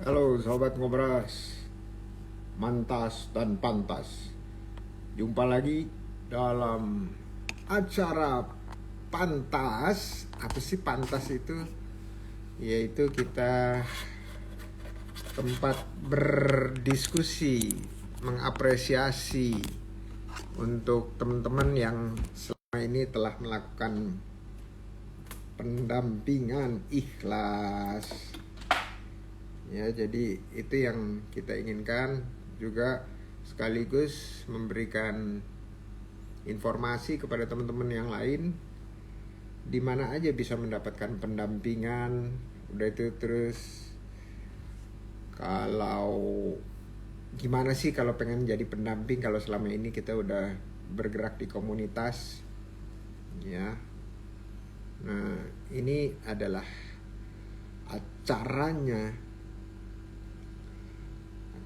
Halo sobat ngobras, mantas dan pantas. Jumpa lagi dalam acara pantas. Apa sih pantas itu? Yaitu kita tempat berdiskusi, mengapresiasi untuk teman-teman yang selama ini telah melakukan pendampingan ikhlas. Ya, jadi itu yang kita inginkan, juga sekaligus memberikan informasi kepada teman-teman yang lain di mana aja bisa mendapatkan pendampingan. Udah itu terus, kalau gimana sih kalau pengen jadi pendamping kalau selama ini kita udah bergerak di komunitas ya. Nah, ini adalah acaranya.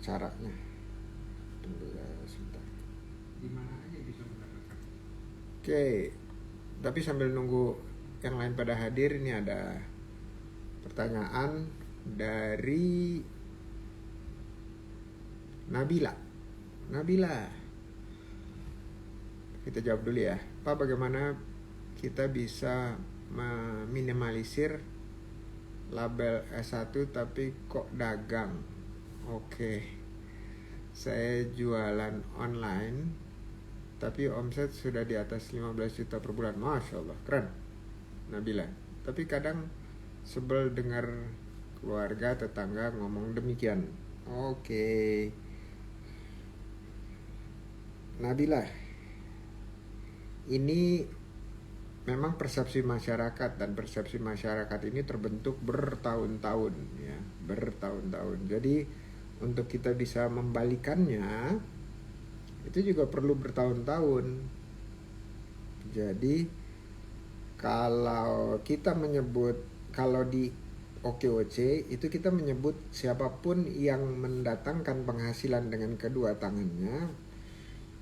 Tunggu ya sebentar. Di mana aja bisa mendapatkan? Oke, tapi sambil nunggu yang lain pada hadir, ini ada pertanyaan dari Nabila. Kita jawab dulu ya. Pak, bagaimana kita bisa meminimalisir label S1 tapi kok dagang? Oke. Saya jualan online tapi omset sudah di atas 15 juta per bulan. Masya Allah, keren Nabila. Tapi kadang sebel dengar keluarga, tetangga ngomong demikian. Oke Nabila, ini memang persepsi masyarakat, dan persepsi masyarakat ini terbentuk bertahun-tahun ya, bertahun-tahun. Jadi untuk kita bisa membalikannya itu juga perlu bertahun-tahun. Jadi kalau kita menyebut, kalau di OKOC itu kita menyebut siapapun yang mendatangkan penghasilan dengan kedua tangannya,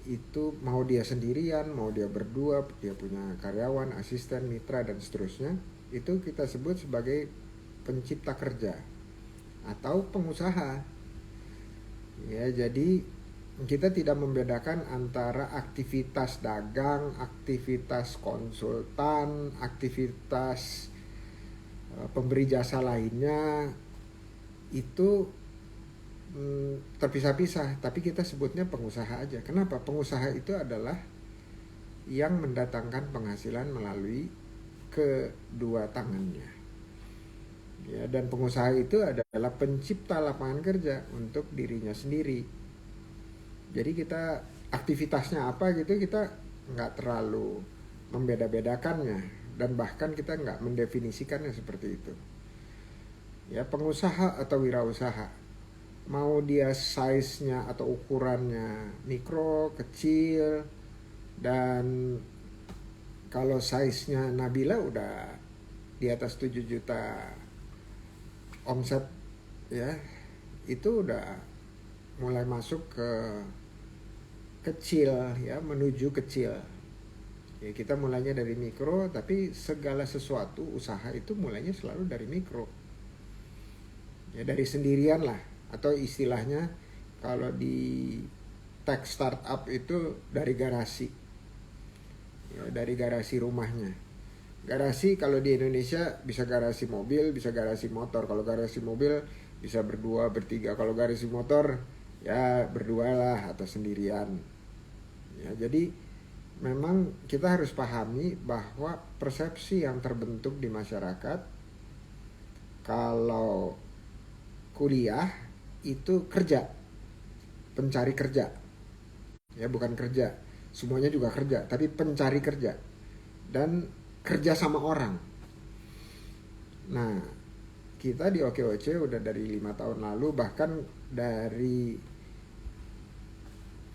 itu mau dia sendirian, mau dia berdua, dia punya karyawan, asisten, mitra dan seterusnya, itu kita sebut sebagai pencipta kerja atau pengusaha. Ya, jadi kita tidak membedakan antara aktivitas dagang, aktivitas konsultan, aktivitas pemberi jasa lainnya. Itu terpisah-pisah, tapi kita sebutnya pengusaha aja. Kenapa? Pengusaha itu adalah yang mendatangkan penghasilan melalui kedua tangannya. Ya, dan pengusaha itu adalah pencipta lapangan kerja untuk dirinya sendiri. Jadi kita aktivitasnya apa gitu, kita nggak terlalu membeda-bedakannya, dan bahkan kita nggak mendefinisikannya seperti itu. Ya, pengusaha atau wirausaha, mau dia size-nya atau ukurannya mikro, kecil, dan kalau size-nya Nabila udah di atas 7 juta omset ya, itu udah mulai masuk ke kecil ya, menuju kecil ya. Kita mulainya dari mikro, tapi segala sesuatu usaha itu mulainya selalu dari mikro ya, dari sendirian lah, atau istilahnya kalau di tech startup itu dari garasi ya, dari garasi rumahnya. Garasi kalau di Indonesia bisa garasi mobil, bisa garasi motor. Kalau garasi mobil bisa berdua, bertiga. Kalau garasi motor ya berdua lah atau sendirian. Ya, jadi memang kita harus pahami bahwa persepsi yang terbentuk di masyarakat kalau kuliah itu kerja, pencari kerja. Ya, bukan kerja. Semuanya juga kerja, tapi pencari kerja. Dan kerja sama orang. Nah, kita di OKOC udah dari 5 tahun lalu, bahkan dari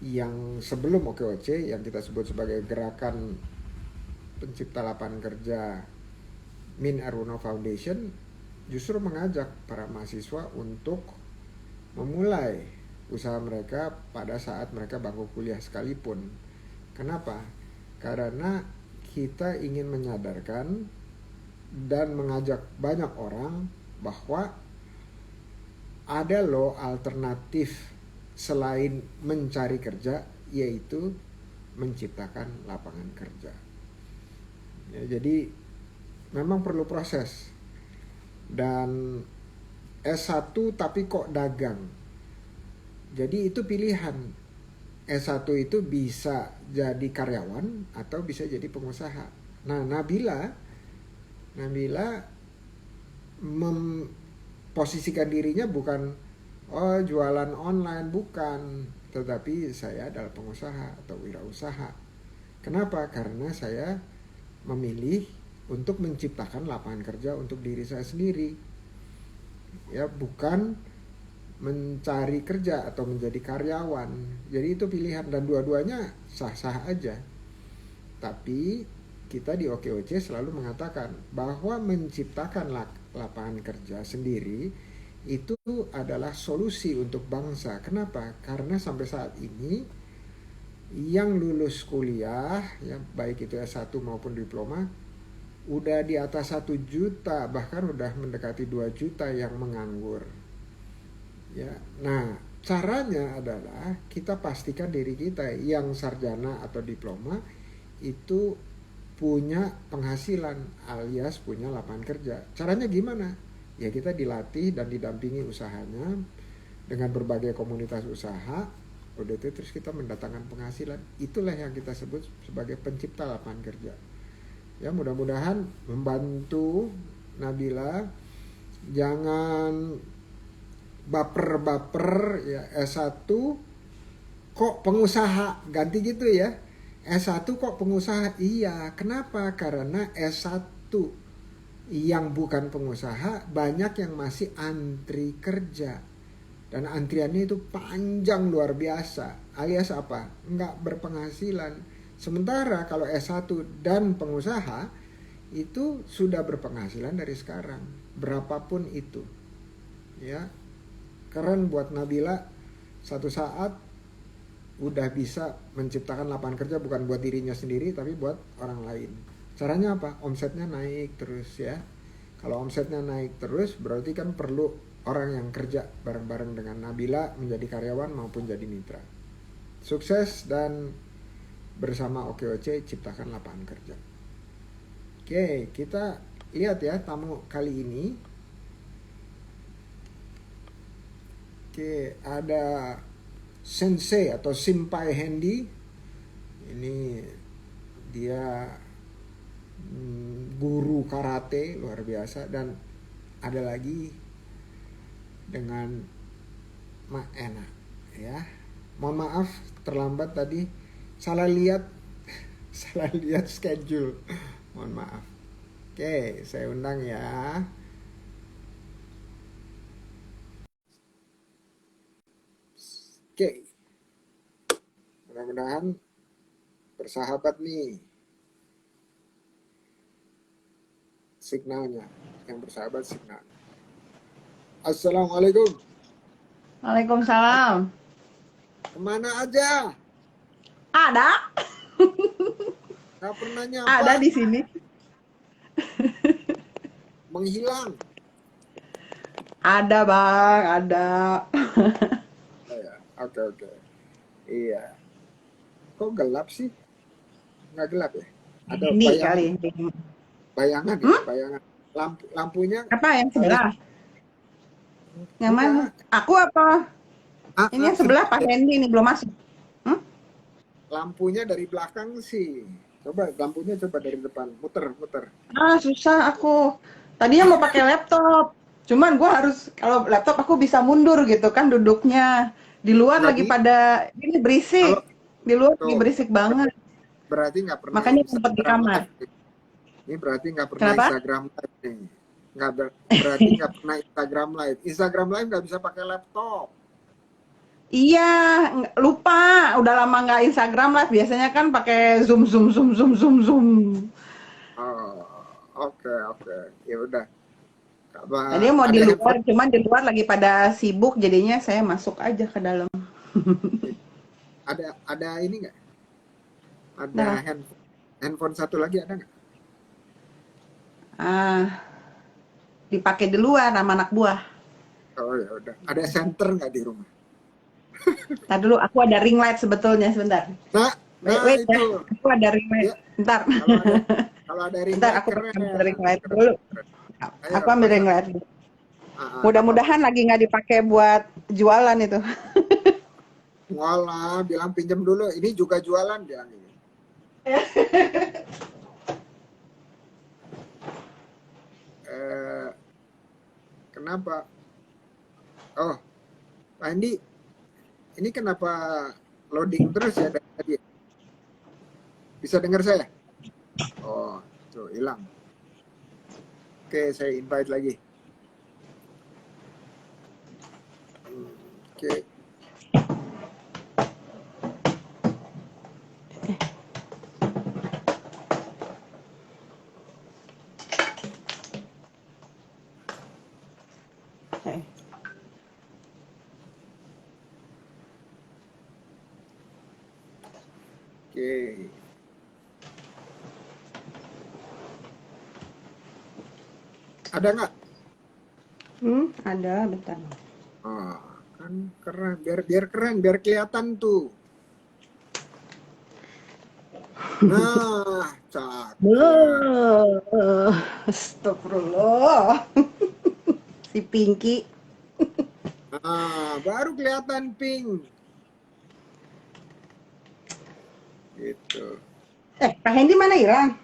yang sebelum OKOC yang kita sebut sebagai Gerakan Pencipta Lapangan Kerja Min Arwono Foundation, justru mengajak para mahasiswa untuk memulai usaha mereka pada saat mereka bangku kuliah sekalipun. Kenapa? Karena kita ingin menyadarkan dan mengajak banyak orang bahwa ada loh alternatif selain mencari kerja, yaitu menciptakan lapangan kerja. Ya, jadi memang perlu proses. Dan S1 tapi kok dagang. Jadi itu pilihan. S1 itu bisa jadi karyawan atau bisa jadi pengusaha. Nah, Nabila memposisikan dirinya bukan jualan online, bukan, tetapi saya adalah pengusaha atau wirausaha. Kenapa? Karena saya memilih untuk menciptakan lapangan kerja untuk diri saya sendiri. Ya, bukan mencari kerja atau menjadi karyawan. Jadi itu pilihan, dan dua-duanya sah-sah aja. Tapi kita di OKOC selalu mengatakan bahwa menciptakan lapangan kerja sendiri itu adalah solusi untuk bangsa. Kenapa? Karena sampai saat ini yang lulus kuliah, ya baik itu S1 maupun diploma, udah di atas 1 juta, bahkan udah mendekati 2 juta yang menganggur. Ya, nah caranya adalah kita pastikan diri kita yang sarjana atau diploma itu punya penghasilan alias punya lapangan kerja. Caranya gimana? Ya kita dilatih dan didampingi usahanya dengan berbagai komunitas usaha. Udah itu terus kita mendatangkan penghasilan. Itulah yang kita sebut sebagai pencipta lapangan kerja. Ya, mudah-mudahan membantu Nabila. Jangan baper-baper ya, S1 kok pengusaha, ganti gitu ya. S1 kok pengusaha? Iya, kenapa? Karena S1 yang bukan pengusaha banyak yang masih antri kerja. Dan antriannya itu panjang luar biasa. Alias apa? Nggak berpenghasilan. Sementara kalau S1 dan pengusaha itu sudah berpenghasilan dari sekarang. Berapapun itu. Ya, keren buat Nabila. Satu saat udah bisa menciptakan lapangan kerja bukan buat dirinya sendiri tapi buat orang lain. Caranya apa? Omsetnya naik terus ya. Kalau omsetnya naik terus berarti kan perlu orang yang kerja bareng-bareng dengan Nabila menjadi karyawan maupun jadi mitra. Sukses dan bersama OKOC ciptakan lapangan kerja. Oke, kita lihat ya tamu kali ini. Oke, ada Sensei atau Simpai Handy. Ini dia guru karate luar biasa. Dan ada lagi dengan Mak Ena ya. Mohon maaf terlambat tadi, salah lihat schedule. Mohon maaf. Oke, saya undang ya. Oke, mudah-mudahan bersahabat nih signalnya, yang bersahabat signal. Assalamualaikum. Waalaikumsalam. Kemana aja? Ada? Gak pernah nyapa. Ada di sini. Menghilang. Ada bang, ada. Oke. Iya. Kok gelap sih? Nggak gelap ya? Ada Ini bayangan, kali. bayangan ya, bayangan. Lampunya. Apa yang sebelah? Yang mana? Aku apa? Ini yang sebelah Pak Hendy ini belum masuk. Lampunya dari belakang sih. Coba lampunya coba dari depan, muter. Susah aku. Tadinya mau pakai laptop. Cuman gue harus, kalau laptop aku bisa mundur gitu kan duduknya. Di luar lagi pada, ini berisik. Di luar lagi berisik banget. Berarti nggak pernah. Makanya sempat di kamar. Ini berarti nggak pernah Instagram live nih. Berarti nggak pernah Instagram live. Instagram live nggak bisa pakai laptop. Iya, lupa. Udah lama nggak Instagram live. Biasanya kan pakai Zoom. Oh, oke. Ya udah. Tadi mau di luar, cuman di luar lagi pada sibuk, jadinya saya masuk aja ke dalam. Ada ini nggak? Ada handphone satu lagi ada nggak? Dipakai di luar sama anak buah. Oh ya udah. Ada center nggak di rumah? Ntar dulu, aku ada ring light sebetulnya, sebentar. Nah, Wait ya, itu. aku ada ring light. Ya, Bentar. kalau ada ring Bentar, light aku keren. ambil ring light Keren, dulu. keren. Aku Ayo ambil ring pasang. light dulu. Nggak apa-apa. Mudah-mudahan lagi nggak dipakai buat jualan itu. Walah, bilang pinjam dulu. Ini juga jualan bilang ini. Kenapa? Oh, Pak Andi, ini kenapa loading terus ya dari tadi? Bisa dengar saya? Oh, tuh hilang. Oke, saya invite lagi. Oke. Oke. Ada nggak? Ada, bentar. Oh, kan keren. Biar keren, biar kelihatan tuh. Nah, cakep. Astagfirullah. Si Pinky. Nah, baru kelihatan pink. Gitu. Kak Hendy mana hilang?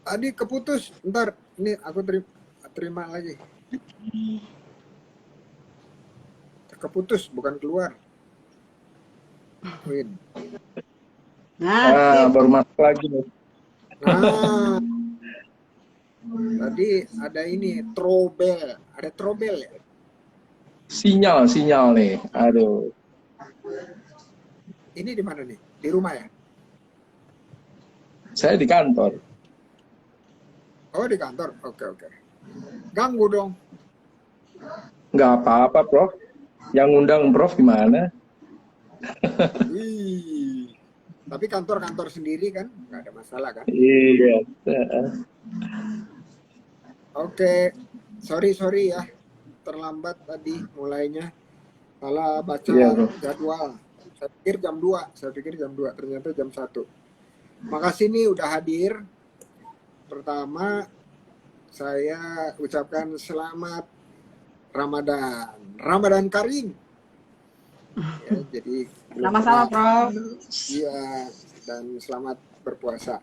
Tadi keputus. Ntar, ini aku terima lagi. Keputus, bukan keluar. Win. Nah, baru masuk lagi nih. Nah, tadi ada ini trouble, ada trouble ya. Sinyal nih. Aduh. Ini di mana nih? Di rumah ya? Saya di kantor. Oh, di kantor. Oke. Ganggu dong. Nggak apa-apa, Prof. Yang undang Prof gimana? Wih. Tapi kantor sendiri kan, nggak ada masalah kan? Iya. Oke, sorry ya, terlambat tadi mulainya. Salah baca jadwal. Saya pikir jam 2, ternyata jam 1. Makasih nih udah hadir. Pertama, saya ucapkan selamat Ramadan Karim. Ya, jadi sama-sama, Prof. Iya, dan selamat berpuasa.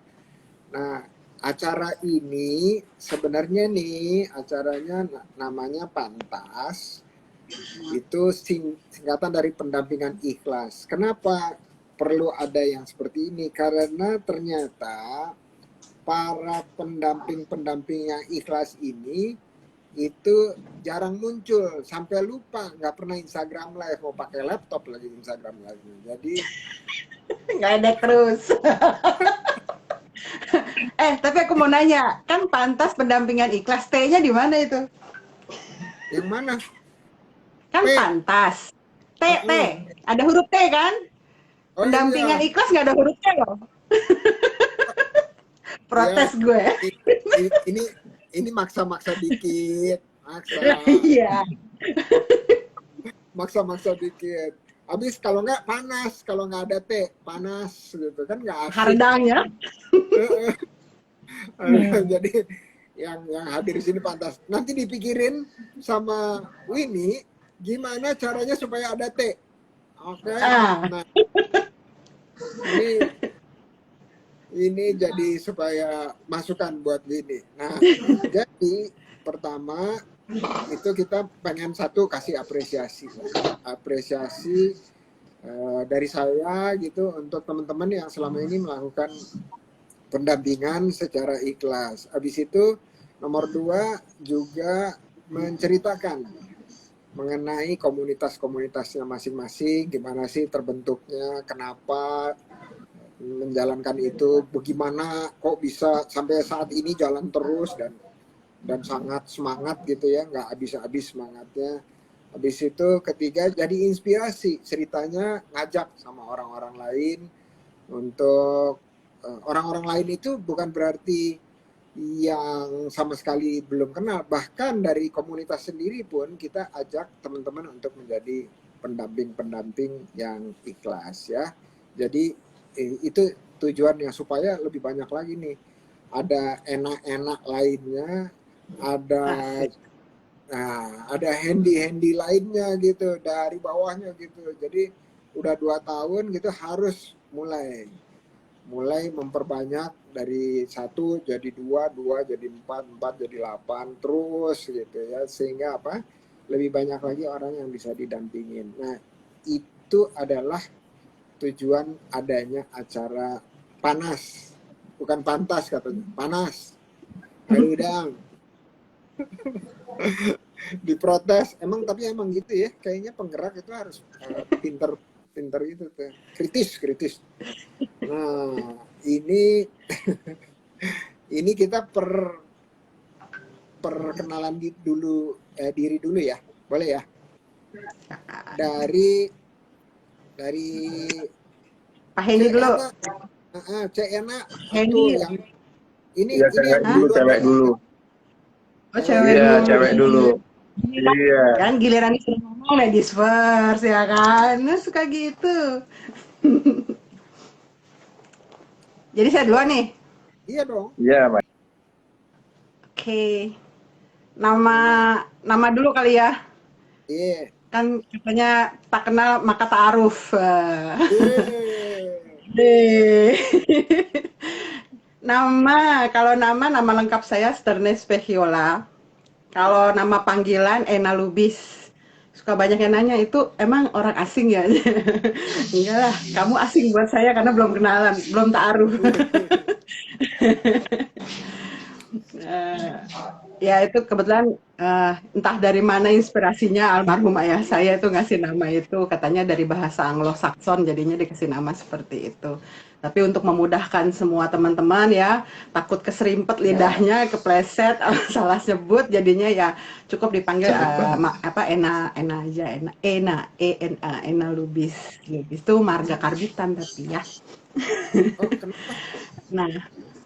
Nah, acara ini sebenarnya nih acaranya namanya Pantas. Itu singkatan dari pendampingan ikhlas. Kenapa perlu ada yang seperti ini? Karena ternyata para pendamping yang ikhlas ini itu jarang muncul, sampai lupa, nggak pernah Instagram live, mau pakai laptop lagi Instagram live. Jadi nggak ada terus. Tapi aku mau nanya, kan Pantas pendampingan ikhlas, T-nya di mana itu? yang mana? Kan T. Pantas. T, ada huruf T kan? Oh, pendampingan iya. ikhlas nggak ada huruf T loh. Protes Ya, gue. Ini maksa-maksa dikit, Iya. maksa dikit. Habis kalau nggak panas, kalau nggak ada teh panas gitu kan nggak asik. Hardang ya. Jadi yang hadir di sini Pantas. Nanti dipikirin sama Winnie gimana caranya supaya ada teh. Oke. Nah, ini jadi supaya masukan buat Winnie. Nah, jadi pertama itu kita pengen kasih apresiasi dari saya gitu untuk teman-teman yang selama ini melakukan pendampingan secara ikhlas. Habis itu nomor 2 juga menceritakan mengenai komunitasnya masing-masing, gimana sih terbentuknya, kenapa menjalankan itu, bagaimana kok bisa sampai saat ini jalan terus dan sangat semangat gitu ya, nggak habis-habis semangatnya. Habis itu ketiga jadi inspirasi, ceritanya ngajak sama orang-orang lain untuk orang-orang lain itu bukan berarti yang sama sekali belum kenal. Bahkan dari komunitas sendiri pun kita ajak teman-teman untuk menjadi pendamping-pendamping yang ikhlas ya. Jadi itu tujuannya supaya lebih banyak lagi nih. Ada enak-enak lainnya, ada Asik. ada handy-handy lainnya gitu dari bawahnya gitu. Jadi udah 2 tahun gitu harus mulai memperbanyak dari 1 jadi 2, 2 jadi 4, 4 jadi 8 terus gitu ya, sehingga apa, lebih banyak lagi orang yang bisa didampingin. Nah itu adalah tujuan adanya acara panas, bukan pantas katanya, panas air udang. Diprotes emang, tapi emang gitu ya, kayaknya penggerak itu harus pinter itu tuh, kritis. Nah ini ini kita perkenalan diri dulu ya, boleh ya, dari Pak Hendy dulu. Cek enak Hendy. yang ini Iya, ini yang cewek dulu. Oh, cewek Iya, dulu. cewek dulu. Iya. Kan giliran disuruh ngomong ladies first ya kan. Nah, suka gitu. Jadi saya duluan nih. Iya dong. Iya, Pak. Oke. Nama dulu kali ya. Iya. Kan katanya tak kenal maka ta'aruf. Iya. Nama lengkap saya Sternes Pehiola. Kalau nama panggilan Ena Lubis. Suka banyak yang nanya, itu emang orang asing ya? Enggak lah, kamu asing buat saya karena belum kenalan, belum ta'aruf. Ya itu kebetulan entah dari mana inspirasinya almarhum ayah saya itu ngasih nama itu, katanya dari bahasa Anglo-Saxon jadinya dikasih nama seperti itu. Tapi untuk memudahkan semua teman-teman ya, takut keserimpet lidahnya, kepleset, salah sebut, jadinya ya cukup dipanggil Ena aja, Ena Lubis. Lubis itu marga karbitan tapi ya. Oh, kenapa? Nah,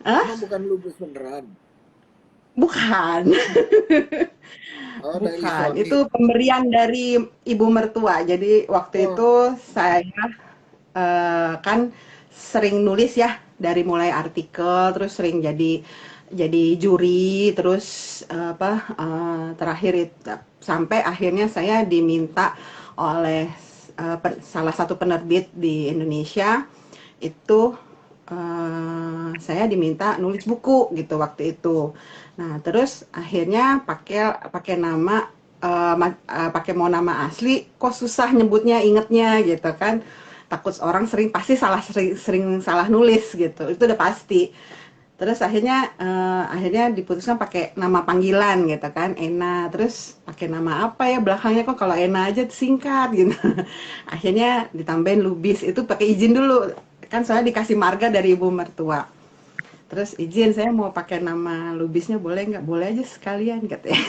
Emang bukan lubis beneran? bukan. Oh, dari Bukan, suami. itu pemberian dari ibu mertua. Jadi waktu itu saya kan sering nulis ya, dari mulai artikel, terus sering jadi juri, terus terakhir sampai akhirnya saya diminta oleh salah satu penerbit di Indonesia itu, saya diminta nulis buku gitu waktu itu. Nah, terus akhirnya pakai nama mau nama asli, kok susah nyebutnya, ingetnya gitu kan. Takut orang pasti sering salah nulis gitu. Itu udah pasti. Terus akhirnya diputuskan pakai nama panggilan gitu kan, Ena. Terus pakai nama apa ya belakangnya, kok kalau Ena aja singkat gitu. Akhirnya ditambahin Lubis, itu pakai izin dulu. Kan soalnya dikasih marga dari ibu mertua. Terus izin, saya mau pakai nama Lubisnya boleh nggak? Boleh aja sekalian katanya.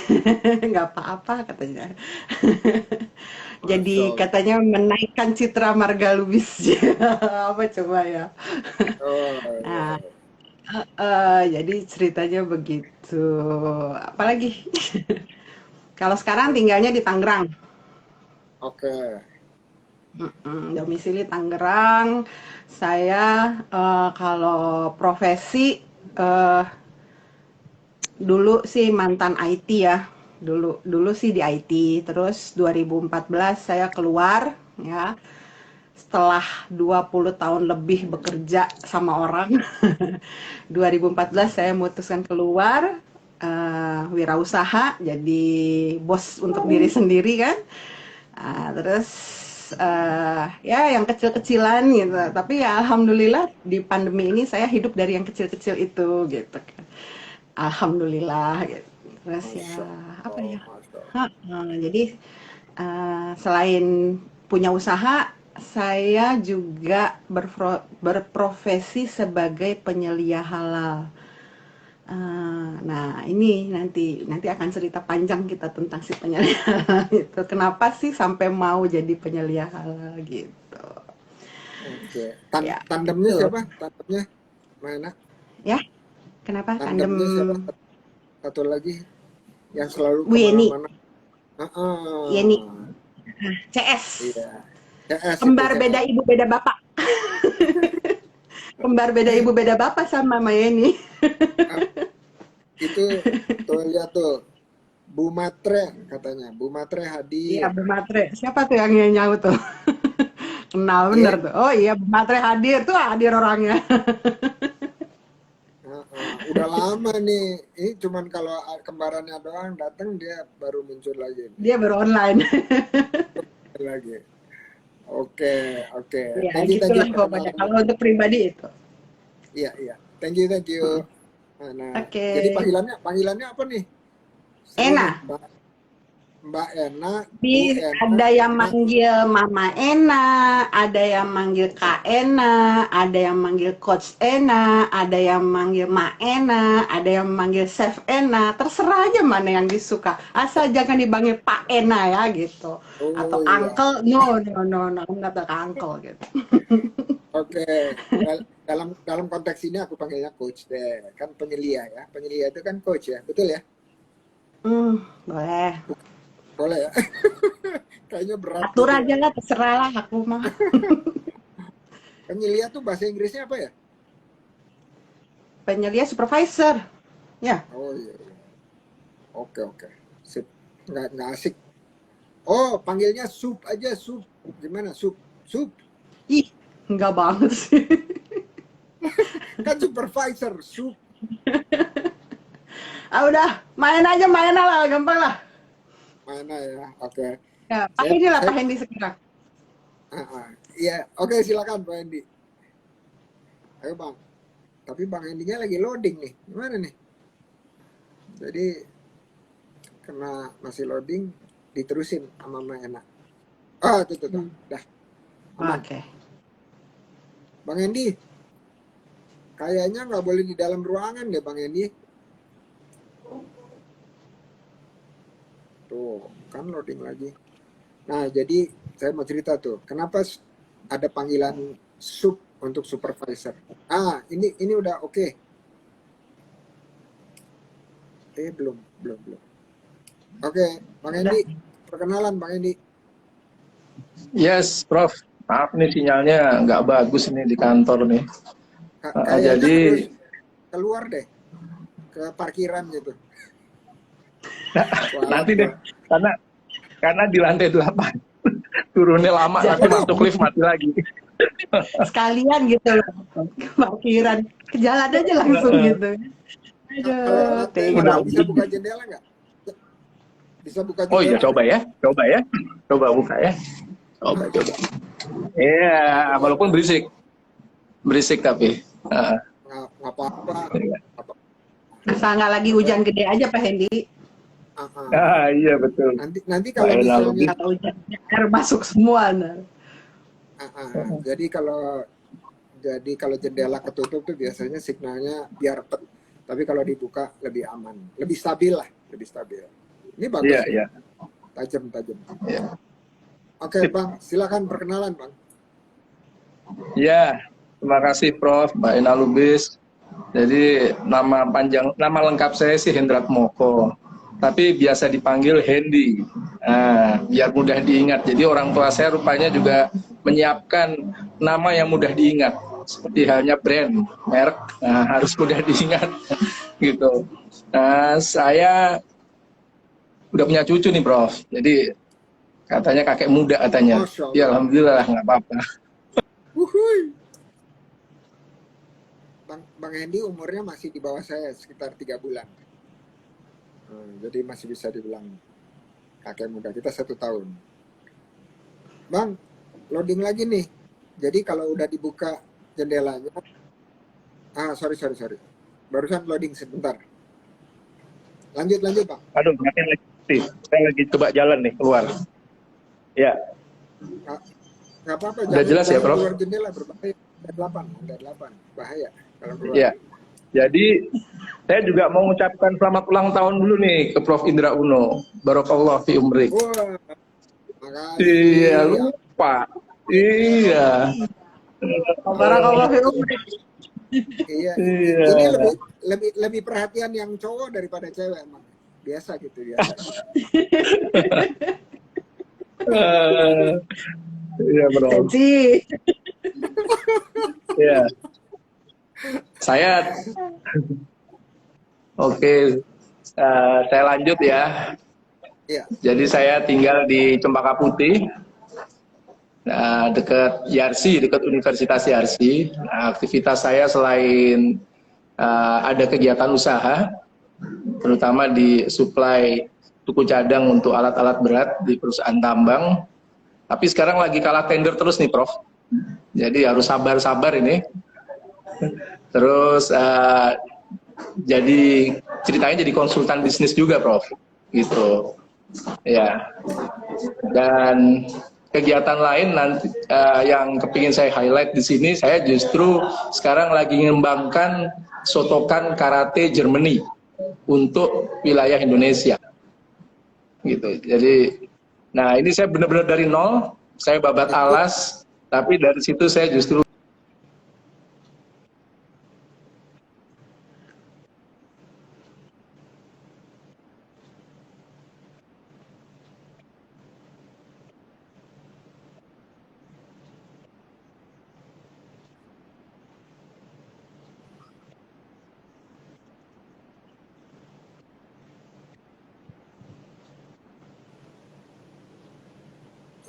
Nggak apa-apa katanya. Jadi katanya menaikkan citra marga Lubis. Apa coba ya. Nah, jadi ceritanya begitu. Apalagi kalau sekarang tinggalnya di Tangerang. Oke. Domisili Tangerang. Saya kalau profesi dulu sih mantan IT ya. Dulu sih di IT. Terus 2014 saya keluar ya. Setelah 20 tahun lebih bekerja sama orang. 2014 saya memutuskan keluar, wirausaha, jadi bos untuk diri sendiri kan. Terus ya yang kecil-kecilan gitu. Tapi ya alhamdulillah di pandemi ini saya hidup dari yang kecil-kecil itu gitu kan. Alhamdulillah gitu. Terus ya apa ya? Jadi selain punya usaha, saya juga berprofesi sebagai penyelia halal. Nah, ini nanti akan cerita panjang kita tentang si penyelia halal itu. Kenapa sih sampai mau jadi penyelia halal gitu? Oke. Ya, Tandemnya gitu. siapa? Tandemnya mana? Ya, Kenapa? Tandem Tandemnya siapa? Satu lagi yang selalu Bu Yeni. kemana-mana. Yeni. Ah, CS. iya. CS itu Kembar beda CS. ibu beda bapak. Kembar beda ibu beda bapak sama Mama Yeni. Ah, itu tuh lihat tuh Bu Matre katanya. Bu Matre Iya, hadir. Bu Matre. Siapa tuh yang nyaut tuh? Kenal bener Iya. tuh. Oh iya, Bu Matre hadir tuh, hadir orangnya. Udah lama nih. Ini cuman kalau kembarannya doang datang dia baru muncul lagi nih. Dia baru online. Lagi. Oke, oke. Ya, Thank you gitulah pokoknya. perkenalannya. Kalau untuk pribadi itu. Iya, iya. Thank you, thank you. Nah, Oke. jadi panggilannya apa nih? Seru nih, Ena. Mbak Ena, Bu Ena. Ada yang manggil Mama Ena, ada yang manggil Kak Ena, ada yang manggil Coach Ena, ada yang manggil Ma Ena, ada yang manggil Chef Ena. Terserah aja mana yang disuka. Asal jangan dipanggil Pak Ena ya gitu. Atau Oh iya. Uncle. No, I'm not the uncle gitu. Oke. Dalam konteks ini aku panggilnya coach deh. Kan penyelia ya. Penyelia itu kan coach ya. Betul ya? Boleh. Boleh ya? Kayaknya berat. Atur gitu. aja lah, terserah lah aku mah. Penyelia tuh bahasa Inggrisnya apa ya? Penyelia supervisor. Ya. Oh iya. Oke, oke. Sip. Nggak asik. Oh, panggilnya sup aja, sup. Gimana, sup? Sup. Ih, enggak banget sih. Kan supervisor, sup. Udah, main aja, main lah, gampang lah. Mana ya? Oke. Ya, Pak Hendi lah, Pak Hendi sekarang. Iya, oke, silakan Pak Hendi. Ayo Bang. Tapi Bang Hendinya lagi loading nih. Gimana nih? Jadi kena masih loading, diterusin sama Mbak Ena. Tuh. Dah. Oke. Bang Hendi, kayaknya nggak boleh di dalam ruangan deh Bang Hendi. Tuh, kan loading lagi. Nah, jadi saya mau cerita tuh, kenapa ada panggilan sup untuk supervisor? Ini udah oke. Belum. Oke, Bang Hendi, perkenalan Bang Hendi. Yes, Prof. Maaf nih sinyalnya nggak bagus nih di kantor nih. Kayaknya Jadi harus keluar deh ke parkiran gitu. nanti deh, karena di lantai 8 turunnya lama, nanti masuk lift mati lagi. Sekalian gitu loh, ke parkiran, ke jalan aja langsung gitu. Kalau Aduh, bisa buka jendela nggak? Bisa buka jendela? Oh iya, coba buka ya. Coba. Iya, walaupun berisik tapi. Nggak apa-apa. asal nggak lagi hujan gede aja Pak Hendi. Iya betul. Nanti kalau misalnya Kalau hujan air masuk semua. Nah. Jadi kalau jendela ketutup tuh biasanya signalnya biar tapi kalau dibuka lebih aman, lebih stabil lah, lebih stabil. Ini bagus. Iya. Tajam. Iya. Oke, Bang, silakan perkenalan, Bang. Ya, terima kasih Prof. Mbak Ena Lubis. Jadi nama lengkap saya sih Hendrat Moko, tapi biasa dipanggil Hendy. Biar mudah diingat. Jadi orang tua saya rupanya juga menyiapkan nama yang mudah diingat, seperti halnya brand, merek, harus mudah diingat, gitu. Saya udah punya cucu nih Prof. Jadi katanya kakek muda katanya. Ya alhamdulillah nggak apa-apa. Bang Hendy umurnya masih di bawah saya sekitar 3 bulan. Jadi masih bisa dibilang kakek muda. Kita 1 tahun. Bang, loading lagi nih. Jadi kalau udah dibuka jendelanya, sorry. Barusan loading sebentar. Lanjut Bang. Aduh, makin lagi. Saya lagi coba jalan nih keluar. Ya. Nggak apa-apa. Udah jelas ya, Prof? Keluar jendela berbahaya. Ada 8. Bahaya kalau keluar. Ya. Jadi saya juga mau mengucapkan selamat ulang tahun dulu nih ke Prof Indra Uno. Barakallah fi umrik. Wah, makasih. Iya, lupa. Iya. Barakallah fi umrik. Iya, ini Iya. lebih perhatian yang cowok daripada cewek emang. Biasa gitu biasa. Eh, Iya, Bro. Sensi. Iya. Saya oke. Saya lanjut ya. Iya. Jadi saya tinggal di Cempaka Putih, dekat Yarsi, dekat Universitas Yarsi. Nah, aktivitas saya selain ada kegiatan usaha, terutama di suplai tuku cadang untuk alat-alat berat di perusahaan tambang. Tapi sekarang lagi kalah tender terus nih, Prof. Jadi harus sabar-sabar ini. Terus jadi ceritanya jadi konsultan bisnis juga, Prof. Gitu. Ya. Dan kegiatan lain nanti yang kepingin saya highlight di sini, saya justru sekarang lagi mengembangkan Shotokan Karate Germany untuk wilayah Indonesia. Gitu. Jadi, nah ini saya benar-benar dari nol, saya babat alas, tapi dari situ saya justru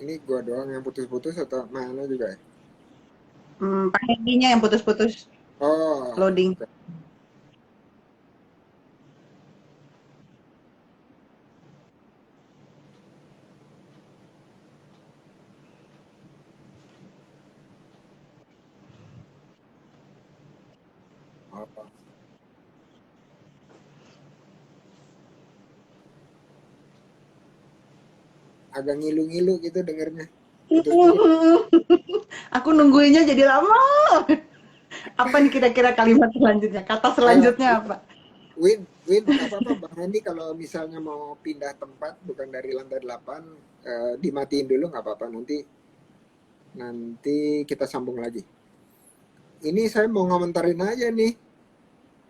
Ini gua doang yang putus-putus atau mana juga ya? Pak Hendy-nya yang putus-putus Oh, loading. oke. Oh, agak ngilu-ngilu gitu dengernya. Putus-putus. Aku nungguinnya jadi lama. Apa nih kira-kira kalimat selanjutnya? Kata Eh, selanjutnya apa? Win, apa-apa Bang Randy kalau misalnya mau pindah tempat bukan dari lantai 8, dimatiin dulu nggak apa-apa, nanti kita sambung lagi. Ini saya mau ngomentarin aja nih.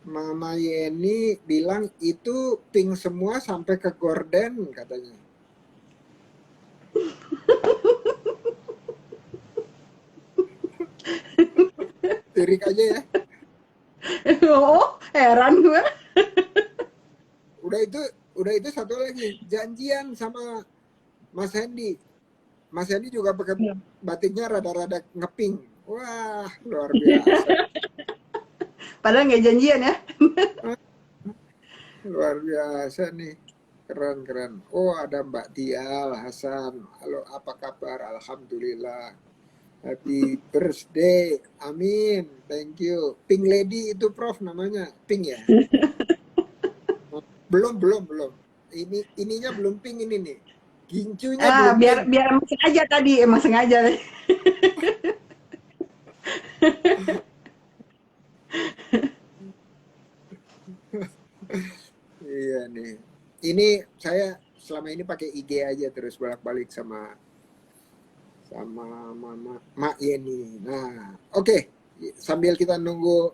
Mama Yeni bilang itu pink semua sampai ke gorden katanya. Tirik aja ya. Oh, heran gue. Udah itu satu lagi janjian sama Mas Hendy. Mas Hendy juga pakai batiknya rada-rada ngeping. Wah, luar biasa. Padahal nggak janjian ya. Luar biasa nih. Keren. Oh, ada Mbak Tial Hasan. Halo, apa kabar? Alhamdulillah. Happy birthday. Amin. Thank you. Pink Lady itu Prof namanya. Pink ya? Belum. Ininya belum pink ini nih. Gincunya belum Biar pink. emang sengaja tadi, emang sengaja. Iya nih. Ini saya selama ini pakai IG aja terus bolak-balik sama Mama Mak Yeni. Nah, oke. Sambil kita nunggu.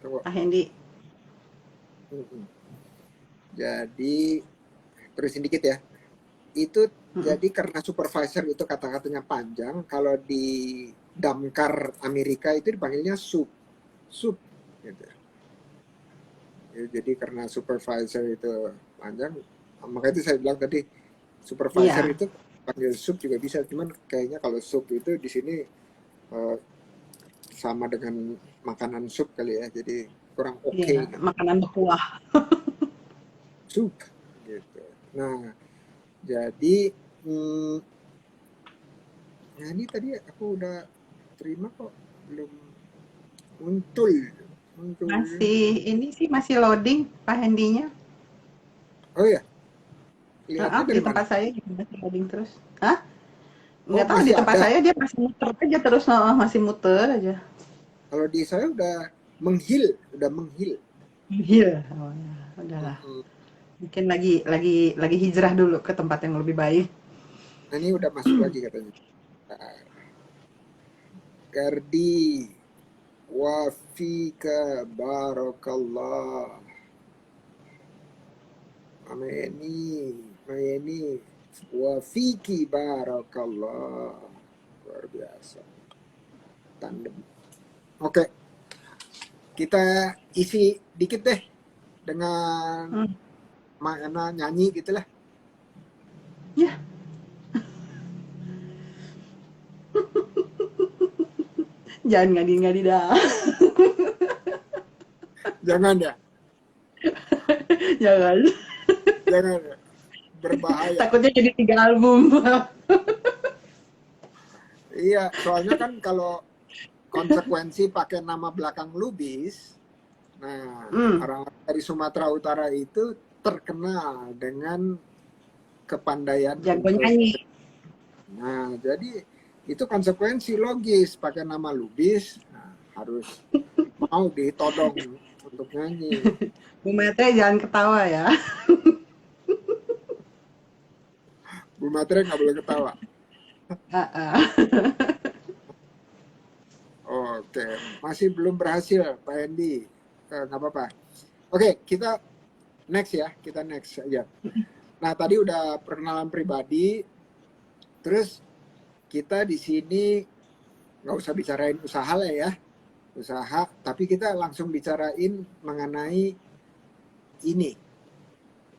Tunggu. Pak Hendy. Jadi terusin dikit ya. Itu jadi karena supervisor itu kata-katanya panjang, kalau di Damkar Amerika itu dipanggilnya sup gitu. Ya, jadi karena supervisor itu panjang, maka itu saya bilang tadi supervisor itu panggil sup juga bisa, cuman kayaknya kalau sup itu di sini sama dengan makanan sup kali ya, jadi kurang oke. Gitu. Makanan berkuah. Sup gitu. Nah, jadi nah ini tadi aku udah terima kok, belum muncul. Masih loading Pak Hendy-nya. Oh ya, lihatnya dari Di tempat mana? saya juga masih loading terus. Hah? Nggak Oh, tahu, di masih tempat ada. saya dia masih muter aja terus, masih muter aja. Kalau di saya udah menghil. Iya, oh, ya. Udahlah. Mungkin lagi hijrah dulu ke tempat yang lebih baik. Nah, ini udah masuk lagi katanya. Gardi. wa fika barakallah. Mayeni wa fiki barakallah. Luar biasa. Tandem. Oke. Kita isi dikit deh dengan makna nyanyi gitulah. Ya. Jangan ngadi-ngadi dah. Jangan ya. Jangan. Jangan ya. Berbahaya. Takutnya jadi 3 album. Iya, soalnya kan kalau konsekuensi pakai nama belakang Lubis, nah orang dari Sumatera Utara itu terkenal dengan kepandaian Jago nyanyi. Nah, jadi itu konsekuensi logis pakai nama Lubis, nah, harus mau ditodong untuk nyanyi. Bu Matre jangan ketawa ya. Bu Matre nggak boleh ketawa. Oke, masih belum berhasil Pak Hendy, nggak apa-apa. Oke, kita next ya, kita next aja. Nah, tadi udah perkenalan pribadi, terus kita di sini nggak usah bicarain usaha lah ya, usaha, tapi kita langsung bicarain mengenai ini,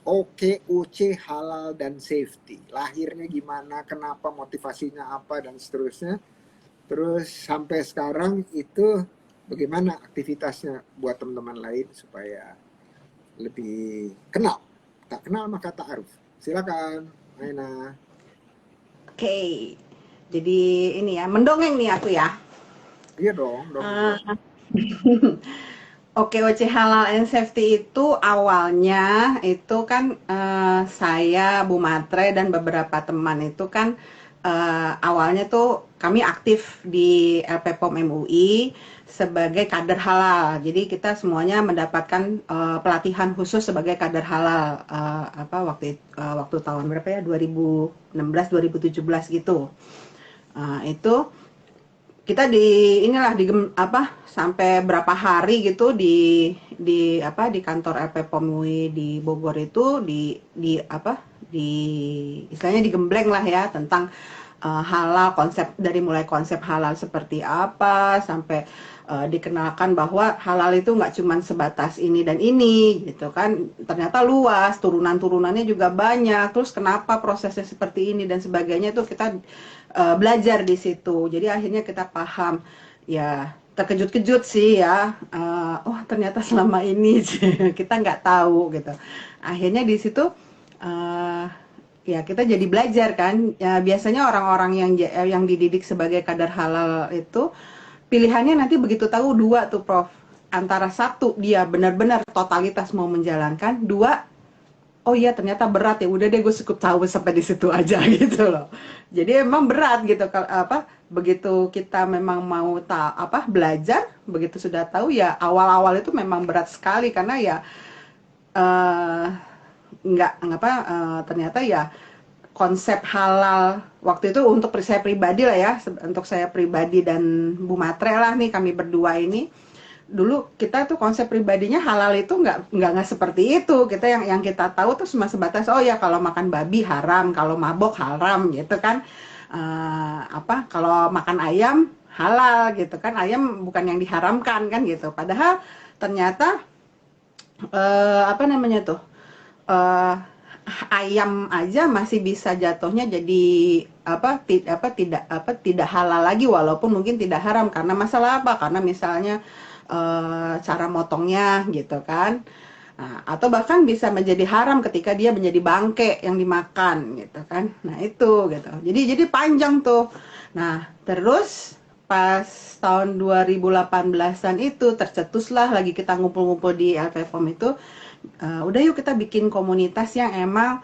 OKUC halal dan safety. Lahirnya gimana, kenapa, motivasinya apa, dan seterusnya. Terus sampai sekarang itu bagaimana aktivitasnya buat teman-teman lain supaya lebih kenal. Tak kenal maka ta'aruf. Silakan, Aina. Oke. Jadi ini ya, mendongeng nih aku ya. Iya dong. OKOC Halal and Safety itu awalnya itu kan saya, Bu Matre, dan beberapa teman itu kan awalnya tuh kami aktif di LPPOM MUI sebagai kader halal. Jadi kita semuanya mendapatkan pelatihan khusus sebagai kader halal waktu tahun berapa ya? 2016 2017 gitu. Itu kita sampai berapa hari gitu di kantor LPPOM MUI di Bogor itu istilahnya digembleng lah ya tentang halal, mulai konsep halal seperti apa sampai dikenalkan bahwa halal itu nggak cuma sebatas ini dan ini gitu kan, ternyata luas, turunannya juga banyak, terus kenapa prosesnya seperti ini dan sebagainya, itu kita belajar di situ. Jadi akhirnya kita paham, ya terkejut-kejut sih ya, ternyata selama ini kita nggak tahu gitu. Akhirnya di situ ya kita jadi belajar kan. Ya, biasanya orang-orang yang dididik sebagai kadar halal itu pilihannya nanti begitu tahu dua tuh Prof, antara satu dia benar-benar totalitas mau menjalankan, dua oh iya ternyata berat ya, udah deh gue cukup tahu sampai di situ aja gitu loh. Jadi emang berat gitu begitu kita memang mau belajar, begitu sudah tahu ya awal-awal itu memang berat sekali karena ya ternyata ya konsep halal waktu itu untuk saya pribadi lah ya, untuk saya pribadi dan Bu Matre lah nih, kami berdua ini dulu kita tuh konsep pribadinya halal itu nggak seperti itu. Kita yang kita tahu tuh cuma sebatas oh ya kalau makan babi haram, kalau mabok haram gitu kan, kalau makan ayam halal gitu kan, ayam bukan yang diharamkan kan gitu. Padahal ternyata ayam aja masih bisa jatuhnya jadi tidak halal lagi walaupun mungkin tidak haram. Karena masalah apa? Karena misalnya cara motongnya gitu kan, atau bahkan bisa menjadi haram ketika dia menjadi bangke yang dimakan gitu kan. Nah itu gitu, jadi panjang tuh. Nah terus pas tahun 2018an itu tercetuslah lagi kita ngumpul-ngumpul di LPPOM itu, udah yuk kita bikin komunitas yang emang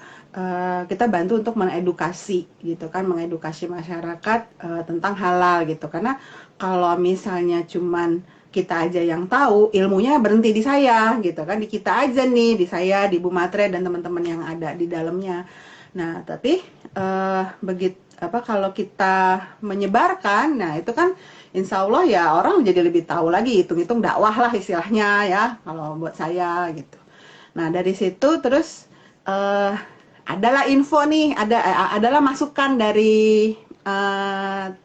kita bantu untuk mengedukasi gitu kan, mengedukasi masyarakat tentang halal gitu. Karena kalau misalnya cuman kita aja yang tahu, ilmunya berhenti di saya gitu kan, di kita aja nih, di saya, di Bu Matre dan teman-teman yang ada di dalamnya. Nah tapi apa kalau kita menyebarkan, nah itu kan insya Allah ya orang jadi lebih tahu lagi, hitung-hitung dakwah lah istilahnya ya kalau buat saya gitu. Nah dari situ terus eh, adalah info nih, adalah masukan dari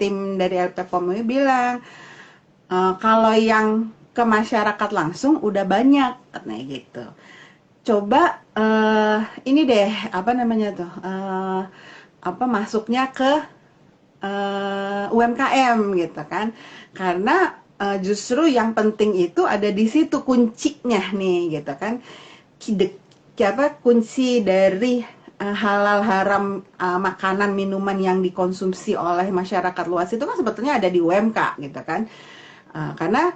tim dari LPPOM ini bilang kalau yang ke masyarakat langsung udah banyak katanya gitu. Coba ini deh apa namanya tuh apa masuknya ke UMKM gitu kan. Karena justru yang penting itu ada di situ kuncinya nih gitu kan. Apa kunci dari halal haram makanan minuman yang dikonsumsi oleh masyarakat luas itu kan sebetulnya ada di UMK gitu kan. Karena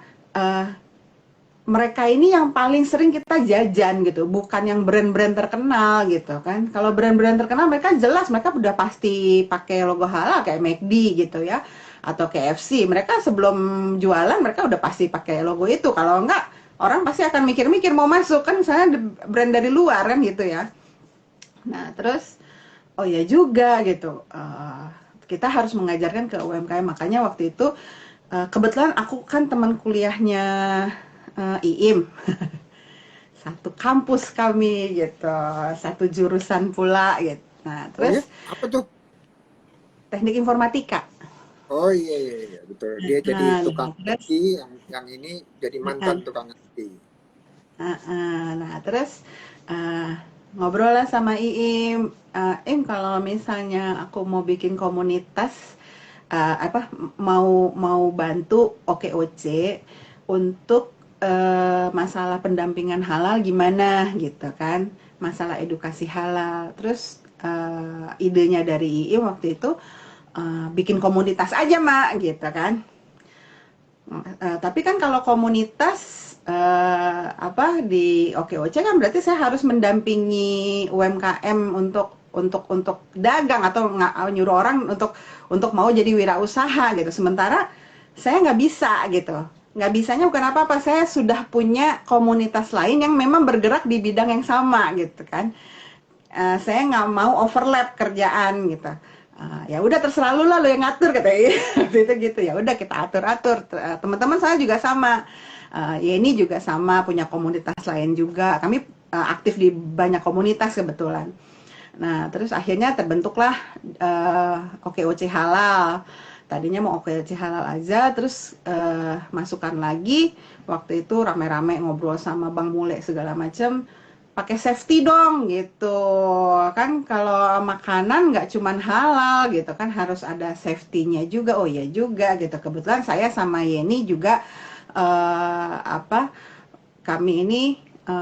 mereka ini yang paling sering kita jajan gitu, bukan yang brand-brand terkenal gitu kan. Kalau brand-brand terkenal mereka jelas mereka udah pasti pakai logo halal kayak McD gitu ya atau KFC. Mereka sebelum jualan mereka udah pasti pakai logo itu. Kalau enggak orang pasti akan mikir-mikir mau masuk kan misalnya brand dari luar kan gitu ya. Nah, terus oh ya juga gitu. Kita harus mengajarkan ke UMKM. Makanya waktu itu kebetulan aku kan teman kuliahnya IIM. Satu kampus kami gitu, satu jurusan pula gitu. Nah, Oh ya, terus apa tuh? teknik informatika. Oh iya iya iya betul. Dia jadi tukang Terus IT, yang ini jadi mantan uh, tukang IT. nah terus uh, ngobrol lah sama Iim. Im kalau misalnya aku mau bikin komunitas apa mau bantu OKOC untuk masalah pendampingan halal gimana gitu kan, masalah edukasi halal. Terus idenya dari Iim waktu itu bikin komunitas aja mak gitu kan. Tapi kan kalau komunitas apa di OKOC kan berarti saya harus mendampingi UMKM untuk dagang atau nyuruh orang untuk mau jadi wirausaha gitu. Sementara saya nggak bisa gitu. Nggak bisanya bukan apa-apa, saya sudah punya komunitas lain yang memang bergerak di bidang yang sama gitu kan. Saya nggak mau overlap kerjaan gitu. Ya udah terserah lu lah, lu yang ngatur katanya gitu gitu. Ya udah kita atur-atur. Teman-teman saya juga sama. Ya ini juga sama punya komunitas lain juga. Kami aktif di banyak komunitas kebetulan. Nah, terus akhirnya terbentuklah OKOC Halal. Tadinya mau OKOC Halal aja, terus masukkan lagi. Waktu itu rame-rame ngobrol sama Bang Mule segala macam. Pakai safety dong gitu kan, kalau makanan nggak cuman halal gitu kan harus ada safety-nya juga. Oh ya juga gitu, kebetulan saya sama Yeni juga apa kami ini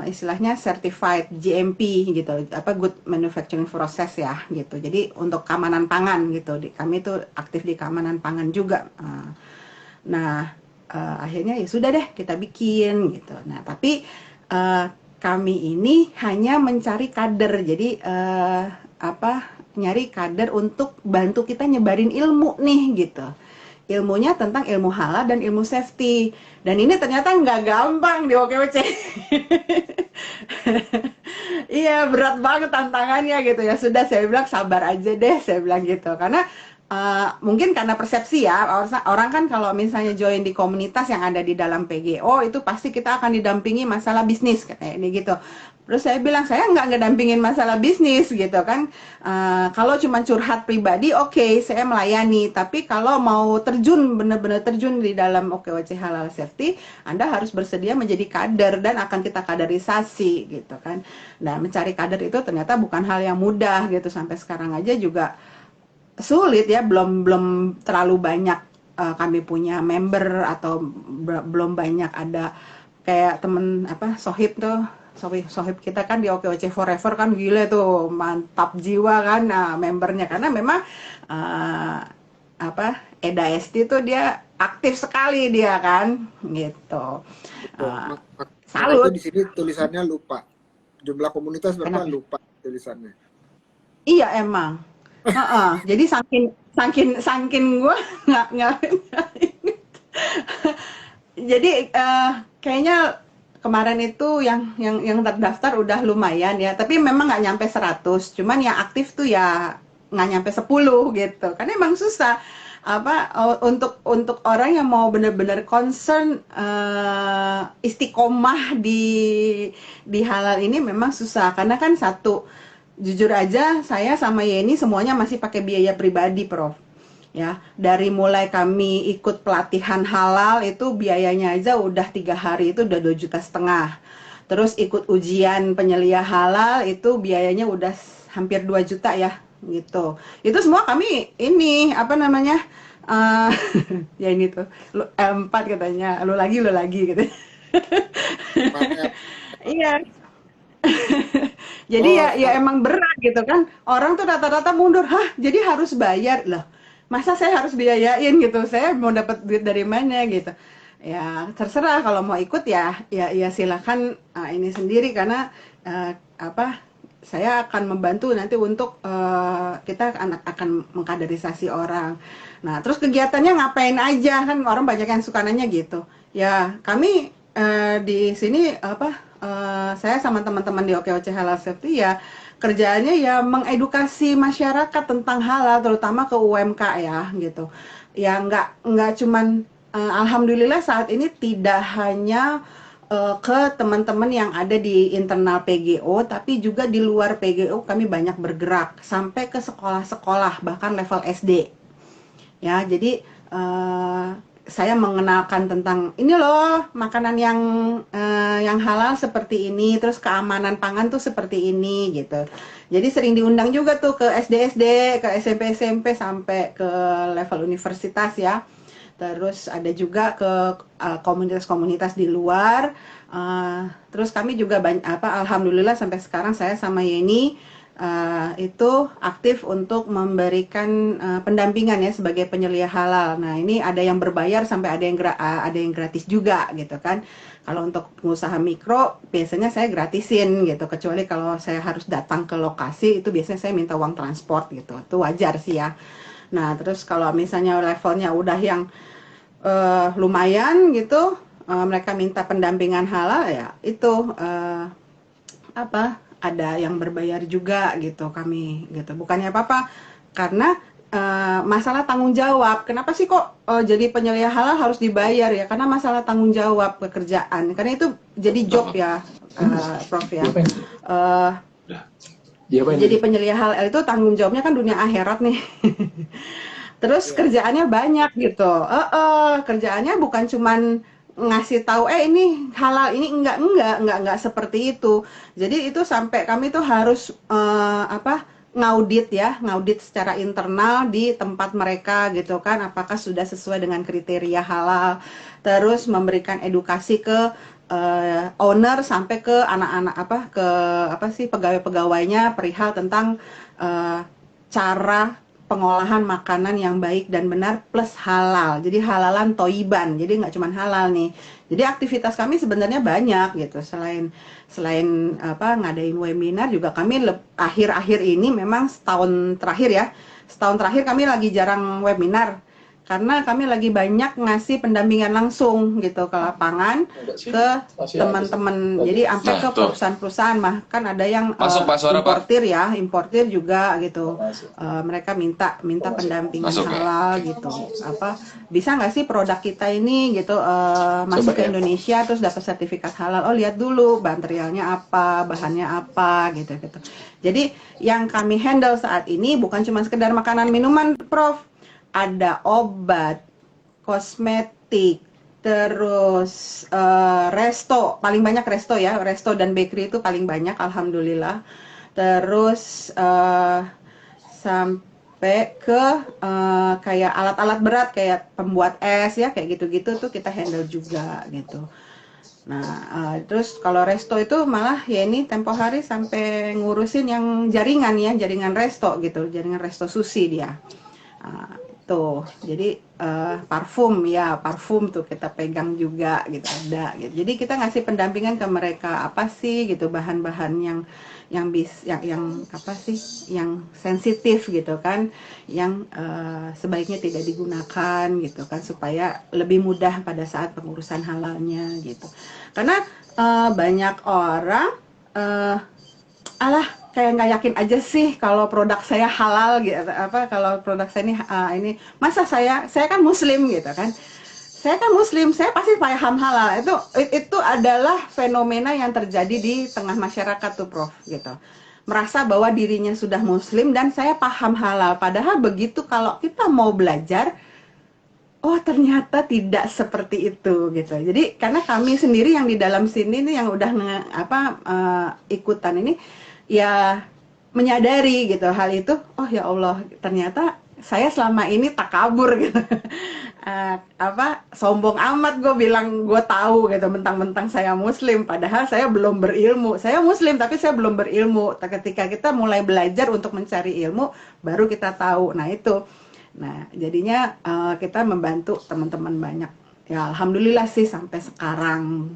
istilahnya certified GMP gitu, apa good manufacturing process ya gitu. Jadi untuk keamanan pangan gitu, kami tuh aktif di keamanan pangan juga. Nah akhirnya ya sudah deh kita bikin gitu. Nah tapi kami ini hanya mencari kader, jadi apa nyari kader untuk bantu kita nyebarin ilmu nih gitu. Ilmunya tentang ilmu halal dan ilmu safety. Dan ini ternyata nggak gampang di OKOC. Iya, berat banget tantangannya gitu ya. Sudah saya bilang sabar aja deh, saya bilang gitu. Karena mungkin karena persepsi ya, orang kan kalau misalnya join di komunitas yang ada di dalam PGO itu pasti kita akan didampingi masalah bisnis katanya ini gitu. Terus saya bilang saya nggak ngedampingin masalah bisnis gitu kan. Kalau cuma curhat pribadi oke, saya melayani. Tapi kalau mau terjun benar-benar terjun di dalam OKOC Halal Safety, Anda harus bersedia menjadi kader dan akan kita kaderisasi gitu kan. Nah mencari kader itu ternyata bukan hal yang mudah gitu, sampai sekarang aja juga sulit ya, belum terlalu banyak kami punya member atau belum banyak ada kayak temen apa Sohib tuh, Sohib kita kan di OKOC Forever kan gila tuh, mantap jiwa kan membernya, karena memang apa Eda Esti tuh dia aktif sekali dia kan gitu. Karena itu Salut. di sini tulisannya lupa. Jumlah komunitas berapa Kenapa? lupa tulisannya. Iya emang. Jadi saking gue nggak jadi kayaknya kemarin itu yang terdaftar udah lumayan ya, tapi memang nggak nyampe 100, cuman yang aktif tuh ya nggak nyampe 10 gitu. Karena emang susah untuk orang yang mau benar-benar concern istiqomah di halal ini memang susah karena kan satu jujur aja saya sama Yeni semuanya masih pakai biaya pribadi Prof ya dari mulai kami ikut pelatihan halal itu biayanya aja udah 3 hari itu udah 2,5 juta terus ikut ujian penyelia halal itu biayanya udah hampir 2 juta ya gitu itu semua kami ini apa namanya eh ya ini tuh lu, 4 katanya lu lagi gitu Pakai iya jadi oh ya emang berat gitu kan orang tuh rata-rata mundur hah jadi harus bayar lah masa saya harus biayain gitu saya mau dapat duit dari mana gitu ya terserah kalau mau ikut ya silakan ini sendiri karena apa saya akan membantu nanti untuk kita akan mengkaderisasi orang. Nah, terus kegiatannya ngapain aja kan orang banyak yang suka nanya gitu. Ya, kami di sini saya sama teman-teman di OKOC Halal Safety ya kerjaannya ya mengedukasi masyarakat tentang halal terutama ke UMK ya gitu. Ya nggak cuman alhamdulillah saat ini tidak hanya ke teman-teman yang ada di internal PGO, tapi juga di luar PGO kami banyak bergerak sampai ke sekolah-sekolah bahkan level SD. Ya, jadi saya mengenalkan tentang ini loh makanan yang halal seperti ini, terus keamanan pangan tuh seperti ini gitu. Jadi sering diundang juga tuh ke SD-SD, ke SMP-SMP sampai ke level universitas ya. Terus ada juga ke komunitas-komunitas di luar. Terus kami juga alhamdulillah sampai sekarang saya sama Yeni itu aktif untuk memberikan pendampingan ya sebagai penyelia halal. Nah ini ada yang berbayar sampai ada yang gratis juga gitu kan. Kalau untuk pengusaha mikro biasanya saya gratisin gitu. Kecuali kalau saya harus datang ke lokasi itu biasanya saya minta uang transport gitu. Itu wajar sih ya. Nah, terus kalau misalnya levelnya udah yang lumayan gitu, mereka minta pendampingan halal ya itu ada yang berbayar juga gitu kami gitu. Bukannya apa-apa karena masalah tanggung jawab. Kenapa sih kok jadi penyelia halal harus dibayar ya? Karena masalah tanggung jawab pekerjaan. Karena itu jadi job ya, Prof ya. Jadi penyelia halal itu tanggung jawabnya kan dunia akhirat nih. Terus kerjaannya banyak gitu. Kerjaannya bukan cuman ngasih tahu ini halal ini enggak seperti itu. Jadi itu sampai kami tuh harus ngaudit secara internal di tempat mereka gitu kan apakah sudah sesuai dengan kriteria halal. Terus memberikan edukasi ke owner sampai ke anak-anak pegawai-pegawainya perihal tentang cara pengolahan makanan yang baik dan benar plus halal. Jadi halalan toiban. Jadi nggak cuma halal nih. Jadi aktivitas kami sebenarnya banyak gitu. Selain ngadain webinar juga kami akhir-akhir ini memang setahun terakhir kami lagi jarang webinar. Karena kami lagi banyak ngasih pendampingan langsung gitu ke lapangan ke teman-teman. Jadi sampai ke perusahaan-perusahaan kan ada yang importir juga gitu. Mereka minta pendampingan halal gitu. Bisa nggak sih produk kita ini gitu masuk ke Indonesia terus dapat sertifikat halal? Oh lihat dulu materialnya apa, bahannya apa gitu. Jadi yang kami handle saat ini bukan cuma sekedar makanan minuman, Prof. Ada obat, kosmetik, terus resto, paling banyak resto ya, resto dan bakery itu paling banyak, alhamdulillah. Terus sampai ke kayak alat-alat berat kayak pembuat es ya, kayak gitu-gitu tuh kita handle juga gitu. Nah, terus kalau resto itu malah ya ini tempo hari sampai ngurusin yang jaringan resto gitu, jaringan resto sushi dia. Tuh jadi parfum tuh kita pegang juga gitu ada gitu. Jadi kita ngasih pendampingan ke mereka apa sih gitu bahan-bahan yang sensitif gitu kan yang sebaiknya tidak digunakan gitu kan supaya lebih mudah pada saat pengurusan halalnya gitu. Karena banyak orang kayak nggak yakin aja sih kalau produk saya halal gitu, apa kalau produk saya ini masa saya kan muslim gitu kan. Saya kan muslim, saya pasti paham halal. Itu adalah fenomena yang terjadi di tengah masyarakat tuh, Prof, gitu. Merasa bahwa dirinya sudah muslim dan saya paham halal. Padahal begitu kalau kita mau belajar, oh ternyata tidak seperti itu gitu. Jadi karena kami sendiri yang di dalam sini nih yang udah ikutan ini ya menyadari gitu hal itu. Oh ya Allah, ternyata saya selama ini takabur gitu. Sombong amat gue bilang gue tahu gitu, mentang-mentang saya muslim padahal saya belum berilmu. Saya muslim tapi saya belum berilmu. Ketika kita mulai belajar untuk mencari ilmu baru kita tahu. Nah itu, nah jadinya kita membantu teman-teman banyak ya, alhamdulillah sih sampai sekarang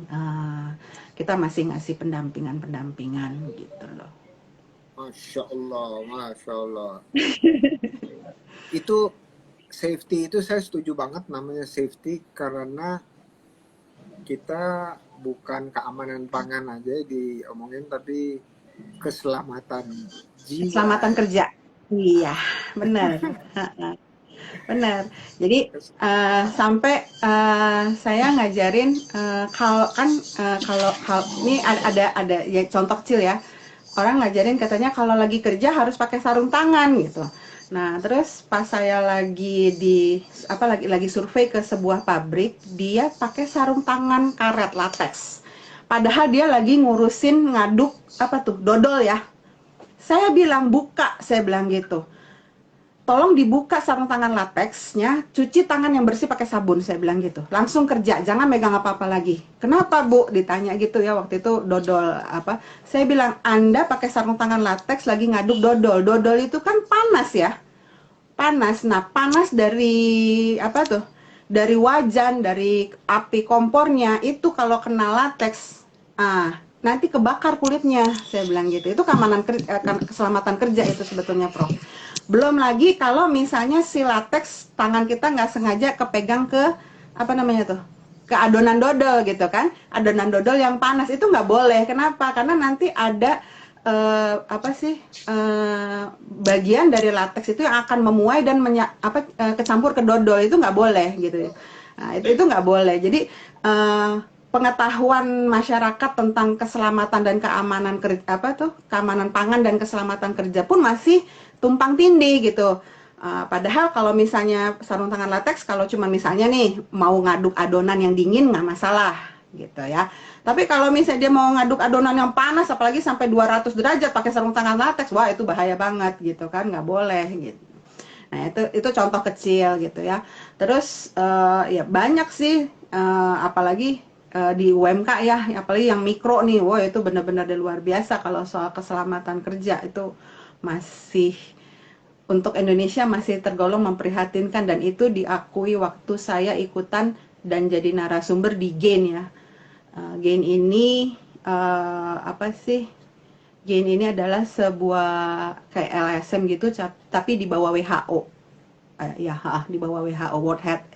kita masih ngasih pendampingan gitu loh. Masya Allah, Masya Allah. Itu safety itu saya setuju banget, namanya safety, karena kita bukan keamanan pangan aja diomongin, tapi keselamatan jiwa. Keselamatan kerja. Iya, benar. Benar. Jadi sampai saya ngajarin kalau ini ada ya contoh kecil ya. Orang ngajarin katanya kalau lagi kerja harus pakai sarung tangan gitu. Nah, terus pas saya lagi lagi survei ke sebuah pabrik, dia pakai sarung tangan karet latex. Padahal dia lagi ngurusin ngaduk dodol ya. Saya bilang saya bilang gitu. Tolong dibuka sarung tangan lateksnya, cuci tangan yang bersih pakai sabun, saya bilang gitu. Langsung kerja, jangan megang apa-apa lagi. Kenapa, Bu? Ditanya gitu ya waktu itu dodol Saya bilang, Anda pakai sarung tangan lateks lagi ngaduk dodol. Dodol itu kan panas ya. Panas. Nah, panas dari dari wajan, dari api kompornya itu kalau kena lateks, nanti kebakar kulitnya, saya bilang gitu. Itu keselamatan kerja itu sebetulnya, Prof. Belum lagi kalau misalnya si lateks tangan kita nggak sengaja kepegang ke ke adonan dodol gitu kan, adonan dodol yang panas itu nggak boleh. Kenapa? Karena nanti ada bagian dari lateks itu yang akan memuai dan kecampur ke dodol, itu nggak boleh gitu. Nah, itu nggak boleh. Jadi pengetahuan masyarakat tentang keselamatan dan keamanan keamanan pangan dan keselamatan kerja pun masih tumpang tindih gitu. Padahal kalau misalnya sarung tangan lateks, kalau cuma misalnya nih mau ngaduk adonan yang dingin nggak masalah gitu ya. Tapi kalau misalnya dia mau ngaduk adonan yang panas, apalagi sampai 200 derajat pakai sarung tangan lateks, wah itu bahaya banget gitu kan, nggak boleh gitu. Nah itu contoh kecil gitu ya. Terus ya banyak sih, apalagi di UMK ya, apalagi yang mikro nih, wah itu benar-benar luar biasa kalau soal keselamatan kerja itu masih untuk Indonesia masih tergolong memprihatinkan, dan itu diakui waktu saya ikutan dan jadi narasumber di GAIN ya. GAIN ini GAIN ini adalah sebuah kayak LSM gitu tapi di bawah WHO. Di bawah WHO, World Health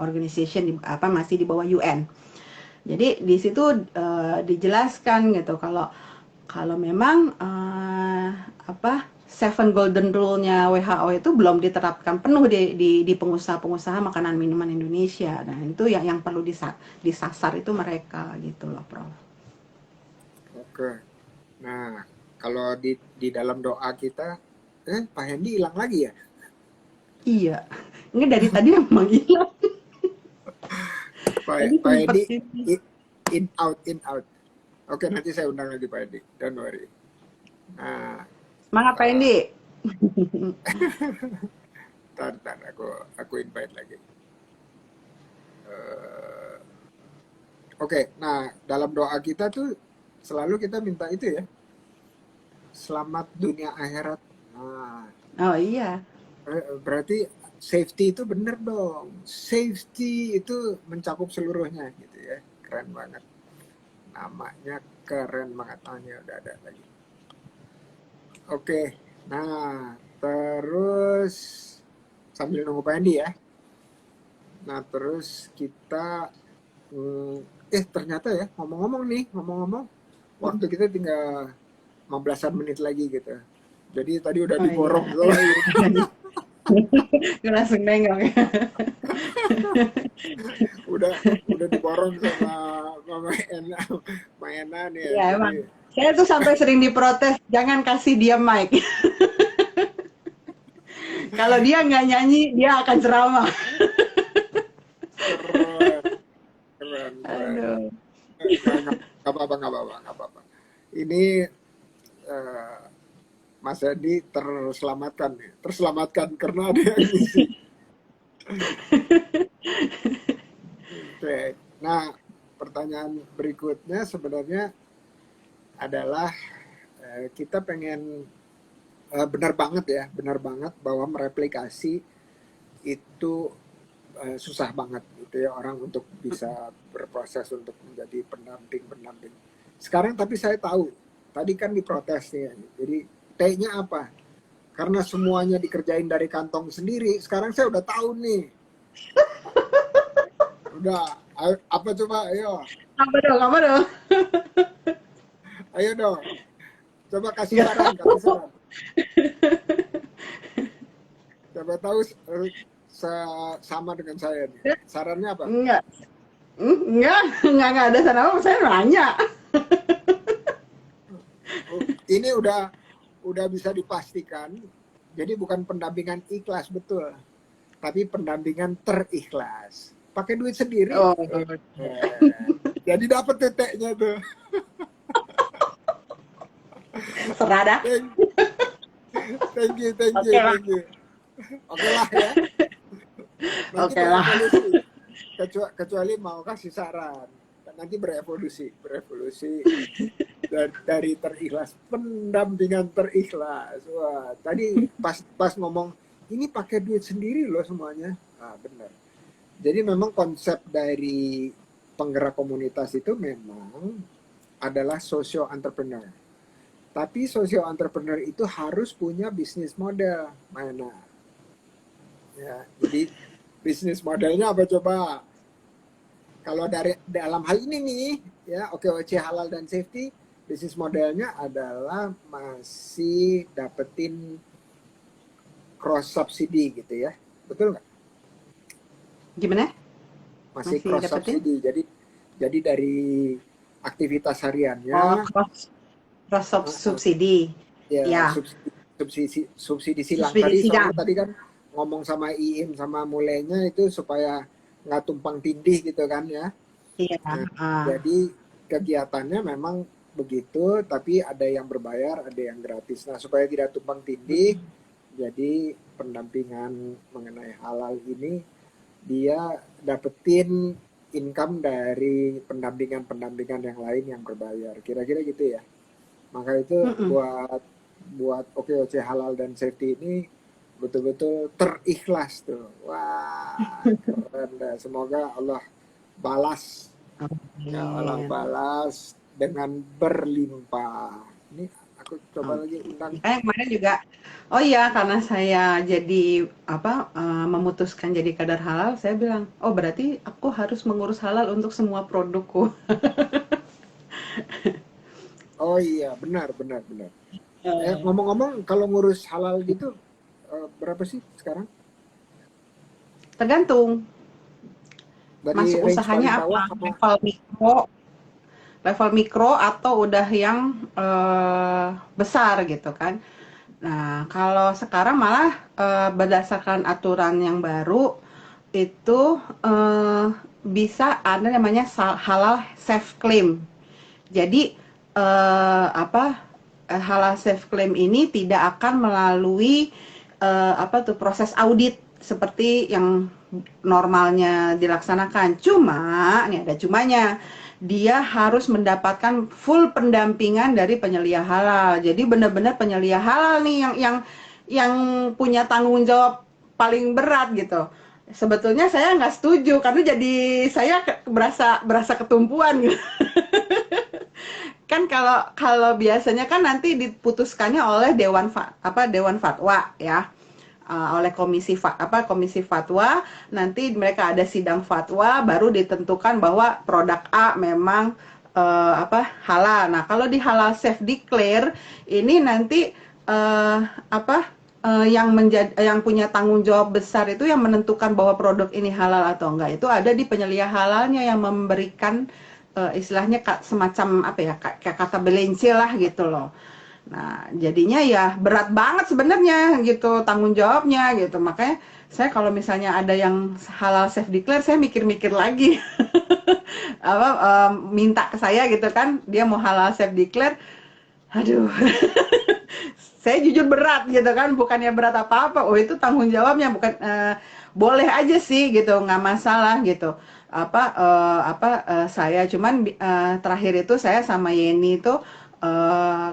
Organization, masih di bawah UN. Jadi di situ dijelaskan gitu kalau memang Seven Golden Rule-nya WHO itu belum diterapkan penuh di pengusaha-pengusaha makanan minuman Indonesia. Nah, itu yang perlu disasar itu mereka gitu loh, Prof. Oke. Nah, kalau di dalam doa kita, Pak Hendy hilang lagi ya? Iya. Ini dari tadi memang hilang. Pak Hendy in out. Oke, nanti saya undang lagi Pak Hendy. Don't worry. Nah, semangat Pak Hendy. Ntar aku invite lagi. Oke, nah dalam doa kita tuh selalu kita minta itu ya, selamat dunia akhirat. Nah, oh iya. Berarti safety itu bener dong. Safety itu mencakup seluruhnya gitu ya. Keren banget. Namanya keren banget. Udah ada lagi. Oke, nah terus sambil nunggu Pak Hendy ya. Nah terus kita ternyata ya ngomong-ngomong waktu kita tinggal 15-an menit lagi gitu. Jadi tadi udah Oh diborong iya, tuh. iya, iya. Gue langsung nengok. udah diborong sama Mama Ena, Mama Ena nih ya. Iya Jadi emang. Saya tuh sampai sering diprotes, jangan kasih dia mic. Kalau dia nggak nyanyi, dia akan ceramah. keren, keren, keren. Aduh. Nggak apa-apa, nggak apa-apa, nggak apa-apa. Ini eh, Mas Edi terselamatkan nih, terselamatkan karena ada yang ngisi. Oke. Nah, pertanyaan berikutnya sebenarnya adalah kita pengen benar banget bahwa mereplikasi itu susah banget gitu ya orang untuk bisa berproses untuk menjadi pendamping. Sekarang tapi saya tahu, tadi kan diprotes nih, jadi T-nya apa? Karena semuanya dikerjain dari kantong sendiri, sekarang saya udah tahu nih. Udah, apa coba, ayo. Apa dong, apa dong? Ayo dong, coba kasih saran. Coba tahu sama dengan saya nih. Sarannya apa? Enggak ada sana apa, saya nanya. Ini udah bisa dipastikan. Jadi bukan pendampingan ikhlas betul, tapi pendampingan terikhlas. Pakai duit sendiri. Oh. Jadi dapat titiknya tuh. Serada. Thank you. Oke lah ya. Nanti Oke lah. Kecuali mau kasih saran. Nanti berevolusi dari terikhlas, pendampingan terikhlas. Wah, tadi pas ngomong ini pakai duit sendiri loh semuanya. Benar. Jadi memang konsep dari penggerak komunitas itu memang adalah social entrepreneur. Tapi social entrepreneur itu harus punya bisnis model, mana? Ya, jadi bisnis modelnya apa coba? Kalau dalam hal ini nih, ya OKOC halal dan safety, bisnis modelnya adalah masih dapetin cross subsidi gitu ya, betul nggak? Gimana? Masih cross subsidi, jadi dari aktivitas hariannya. Cross subsidi. Ya. Subsidi silang. Tadi kan ngomong sama Iim sama mulainya itu supaya nggak tumpang tindih gitu kan ya. Iya. Jadi kegiatannya memang begitu, tapi ada yang berbayar, ada yang gratis. Nah, supaya tidak tumpang tindih, jadi pendampingan mengenai halal ini dia dapetin income dari pendampingan yang lain yang berbayar. Kira-kira gitu ya. Maka itu buat OKOC halal dan safety ini betul-betul terikhlas tuh. Wah, keren dah. Semoga Allah balas. Ya, Allah balas dengan berlimpah. Ini aku coba lagi undang. Kemarin juga, oh iya, karena saya jadi memutuskan jadi kadar halal, saya bilang, oh berarti aku harus mengurus halal untuk semua produkku. Oh iya, benar. Ngomong-ngomong, kalau ngurus halal gitu, berapa sih sekarang? Tergantung. Dari masuk usahanya apa? Level mikro atau udah yang besar gitu kan. Nah, kalau sekarang malah berdasarkan aturan yang baru itu bisa ada namanya halal self claim. Jadi halal self claim ini tidak akan melalui proses audit seperti yang normalnya dilaksanakan. Cuma, nih ada cumanya, dia harus mendapatkan full pendampingan dari penyelia halal. Jadi benar-benar penyelia halal nih yang punya tanggung jawab paling berat gitu. Sebetulnya saya nggak setuju karena jadi saya berasa ketumpuan gitu. Kan kalau biasanya kan nanti diputuskannya oleh dewan fatwa ya, oleh komisi fatwa, nanti mereka ada sidang fatwa baru ditentukan bahwa produk A memang halal. Nah, kalau di halal self declare ini nanti yang punya tanggung jawab besar itu yang menentukan bahwa produk ini halal atau enggak itu ada di penyelia halalnya yang memberikan istilahnya semacam apa ya, kayak kata belensil lah gitu loh. Nah, jadinya ya berat banget sebenarnya gitu tanggung jawabnya gitu. Makanya saya kalau misalnya ada yang halal self declare, saya mikir-mikir lagi. Minta ke saya gitu kan, dia mau halal self declare. Aduh. Saya jujur berat gitu kan, bukannya berat apa-apa. Oh, itu tanggung jawabnya bukan boleh aja sih gitu, nggak masalah gitu. Saya cuman terakhir itu saya sama Yeni itu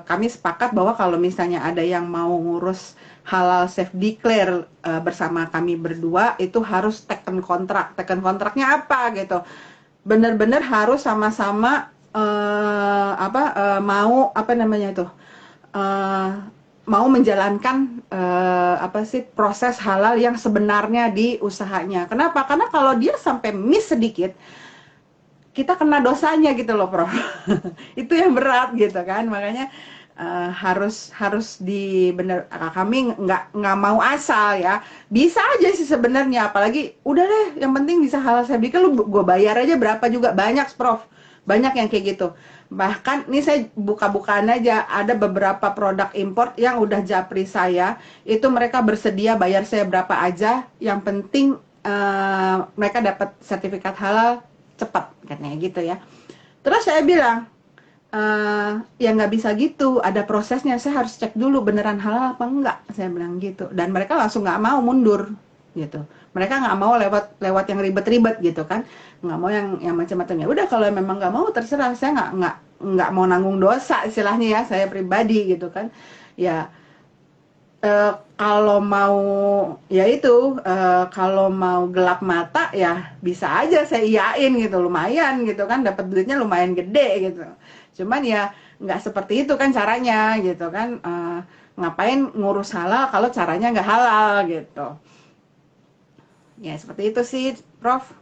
kami sepakat bahwa kalau misalnya ada yang mau ngurus halal self declare bersama kami berdua itu harus teken kontrak. Teken kontraknya apa gitu? Bener-bener harus sama-sama mau apa namanya itu uh, mau menjalankan proses halal yang sebenarnya di usahanya. Kenapa? Karena kalau dia sampai miss sedikit, kita kena dosanya gitu loh, Prof. Itu yang berat gitu kan. Makanya harus di bener, kami nggak mau asal ya. Bisa aja sih sebenarnya, apalagi udah deh yang penting bisa halal saya bikin, lu gue bayar aja berapa juga, banyak Prof, banyak yang kayak gitu. Bahkan ini saya buka-bukaan aja, ada beberapa produk impor yang udah japri saya, itu mereka bersedia bayar saya berapa aja, yang penting mereka dapat sertifikat halal cepat katanya gitu ya. Terus saya bilang ya nggak bisa gitu, ada prosesnya, saya harus cek dulu beneran halal apa enggak, saya bilang gitu. Dan mereka langsung nggak mau mundur gitu, mereka nggak mau lewat yang ribet-ribet gitu kan, nggak mau yang macam-macam. Ya udah, kalau memang nggak mau terserah, saya nggak mau nanggung dosa istilahnya ya, saya pribadi gitu kan. Ya kalau mau ya itu kalau mau gelap mata ya bisa aja saya iyain gitu, lumayan gitu kan, dapat duitnya lumayan gede gitu. Cuman ya nggak seperti itu kan caranya gitu kan. Ngapain ngurus halal kalau caranya nggak halal gitu. Ya seperti itu sih, Prof.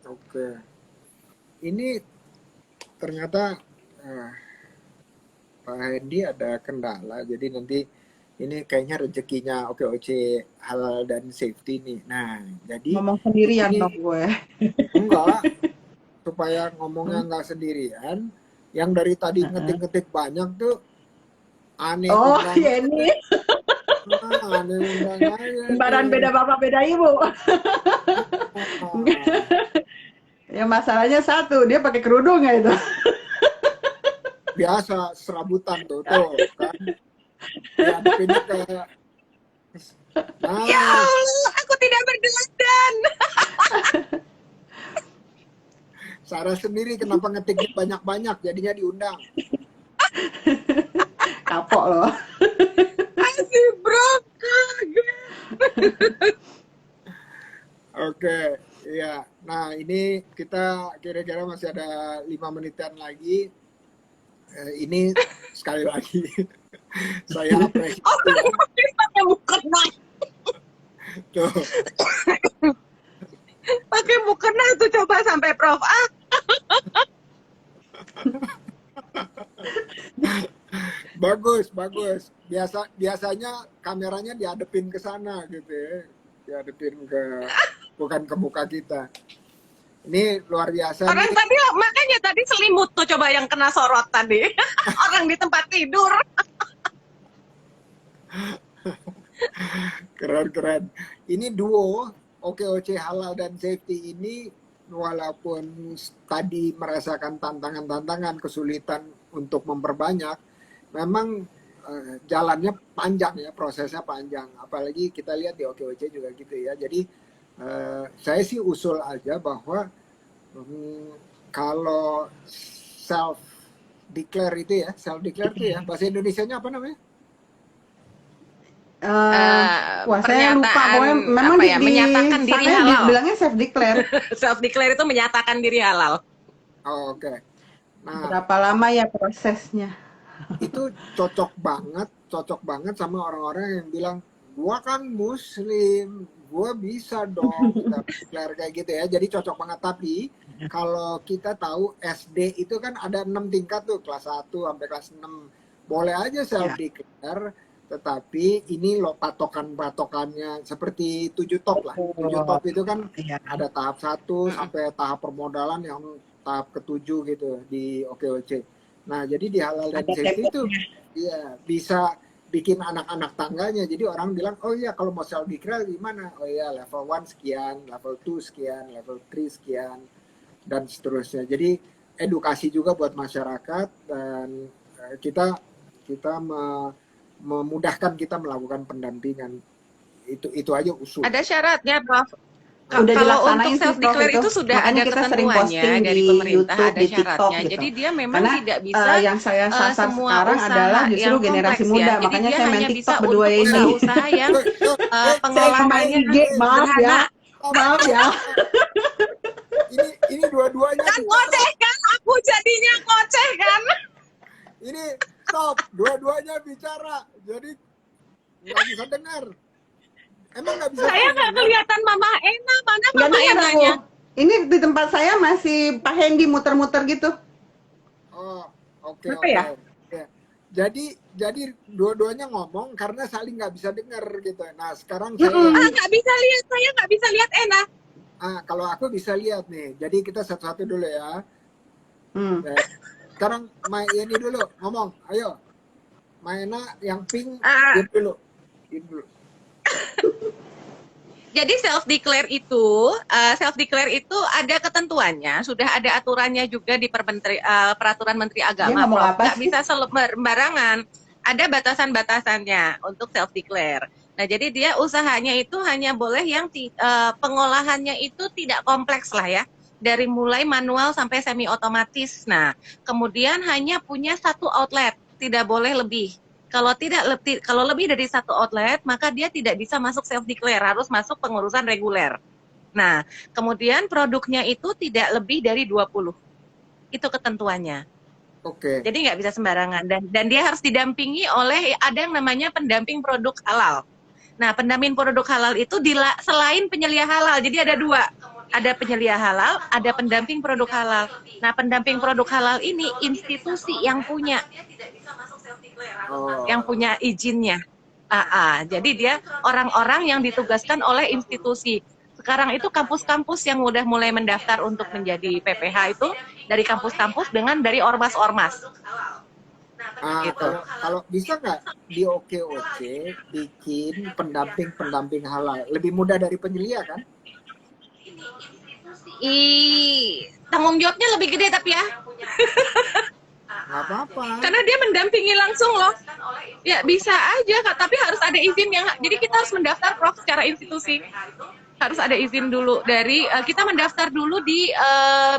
Oke. Ini ternyata Pak Hendy ada kendala, jadi nanti ini kayaknya rezekinya OKOC halal dan safety nih. Nah, jadi Ngomong sendirian ini dong gue. enggak, supaya ngomongnya nggak sendirian, yang dari tadi ngetik-ngetik banyak tuh aneh Oh, undangan, ya ini aneh undangannya kembaran nih. beda bapak beda ibu. Ya masalahnya satu, dia pakai kerudung ya itu. Biasa serabutan tuh kan, diadepinnya ke Ya nah. Allah, aku tidak berdandan. Sarah sendiri kenapa ngetiknya banyak-banyak, jadinya diundang. Kapok loh. Masih bro, kaget. Oke, iya. Nah, ini kita kira-kira masih ada 5 menitan lagi. Ini sekali lagi saya apresiasi. Oh, pakai mukena. Tuh. Pakai mukena tuh, coba sampai Prof. Bagus, bagus. Biasanya kameranya diadepin ke sana gitu ya. Diadepin bukan ke muka kita. Ini luar biasa. Orang nih. Tadi makanya tadi selimut tuh coba yang kena sorot tadi. Orang di tempat tidur. Keren. Ini duo OKOC halal dan safety ini, walaupun tadi merasakan tantangan-tantangan, kesulitan untuk memperbanyak, memang jalannya panjang ya, prosesnya panjang. Apalagi kita lihat di OKOC juga gitu ya. Jadi saya sih usul aja bahwa kalau self declare itu ya, bahasa Indonesianya apa namanya? Saya lupa, pokoknya memang menyatakan diri halal. Bilangnya self declare. Self declare itu menyatakan diri halal. Oh, oke. Nah, berapa lama ya prosesnya? Itu cocok banget sama orang-orang yang bilang gua kan muslim, gua bisa dong self-declare kayak gitu ya. Jadi cocok banget. Tapi kalau kita tahu SD itu kan ada 6 tingkat tuh, kelas 1 sampai kelas 6. Boleh aja Ya. self-declare, tetapi ini loh patokan-patokannya seperti 7 top lah. 7 Oh, top itu kan iya. ada tahap 1 Mm-mm. sampai tahap permodalan yang tahap ke-7 gitu di OKOC. Nah, jadi di halal dan Ada safety itu levelnya. iya bisa bikin anak-anak tangganya. Jadi orang bilang, oh iya kalau mau self declare gimana? Oh iya level 1 sekian, level 2 sekian, level 3 sekian, dan seterusnya. Jadi edukasi juga buat masyarakat dan kita kita memudahkan kita melakukan pendampingan. Itu aja usul. Ada syaratnya, Prof. Udah Kalau untuk dilaksanain sih self Prof declare itu. itu sudah Makanya ada kita sering ketentuannya posting dari di pemerintah, YouTube, ada di TikTok syaratnya. gitu. Jadi dia memang Karena tidak bisa yang saya sasar semua sekarang adalah usaha justru yang generasi kompleks muda. ya. Jadi Makanya dia saya main hanya bisa TikTok berdua untuk ini. usaha-usaha yang Saya sama pengolahannya IG, maaf ya. sederhana. Maaf ya. Ini dua-duanya Kan bicara. ngoceh kan? Aku jadinya ngoceh kan? Ini stop, dua-duanya bicara. Jadi nggak bisa dengar. Emang nggak bisa Saya nggak dengar? kelihatan Mama Ena. Mana Nggak Mama dengar aku. Enanya? Ini di tempat saya masih Pak Hendy muter-muter gitu. Oh, oke Kenapa oke. ya? Ya. Jadi dua-duanya ngomong karena saling nggak bisa dengar gitu. Nah sekarang saya Mm-mm. Nggak bisa lihat. Saya nggak bisa lihat Ena. kalau aku bisa lihat nih. Jadi kita satu-satu dulu ya. Hmm. Ya. Sekarang ini dulu ngomong. Ayo, Maena yang pink Ah, diam dulu. Diam dulu. Jadi self declare itu ada ketentuannya, sudah ada aturannya juga di peraturan Menteri Dia Agama, ngomong Prof. apa Nggak sih? bisa sembarangan. Ada batasan-batasannya untuk self declare. Nah, jadi dia usahanya itu hanya boleh yang pengolahannya itu tidak kompleks lah ya. Dari mulai manual sampai semi otomatis. Nah, kemudian hanya punya satu outlet, tidak boleh lebih. Kalau lebih dari satu outlet, maka dia tidak bisa masuk self declare, harus masuk pengurusan reguler. Nah, kemudian produknya itu tidak lebih dari 20. Itu ketentuannya. Oke. Jadi nggak bisa sembarangan dan dia harus didampingi oleh ada yang namanya pendamping produk halal. Nah, pendamping produk halal itu selain penyelia halal, jadi ada dua. Ada penyelia halal, ada pendamping produk halal. Nah, pendamping produk halal ini institusi yang punya Oh, izinnya. Jadi dia orang-orang yang ditugaskan oleh institusi. Sekarang itu kampus-kampus yang udah mulai mendaftar untuk menjadi PPH itu dari kampus-kampus dari ormas-ormas. Gitu. kalau bisa nggak di OKOC bikin pendamping halal lebih mudah dari penyelia kan? Tanggung jawabnya lebih gede tapi ya. Nggak apa-apa. Karena dia mendampingi langsung loh. Ya bisa aja Kak, tapi harus ada izin yang jadi kita harus mendaftar Prof secara institusi. Harus ada izin dulu dari kita mendaftar dulu di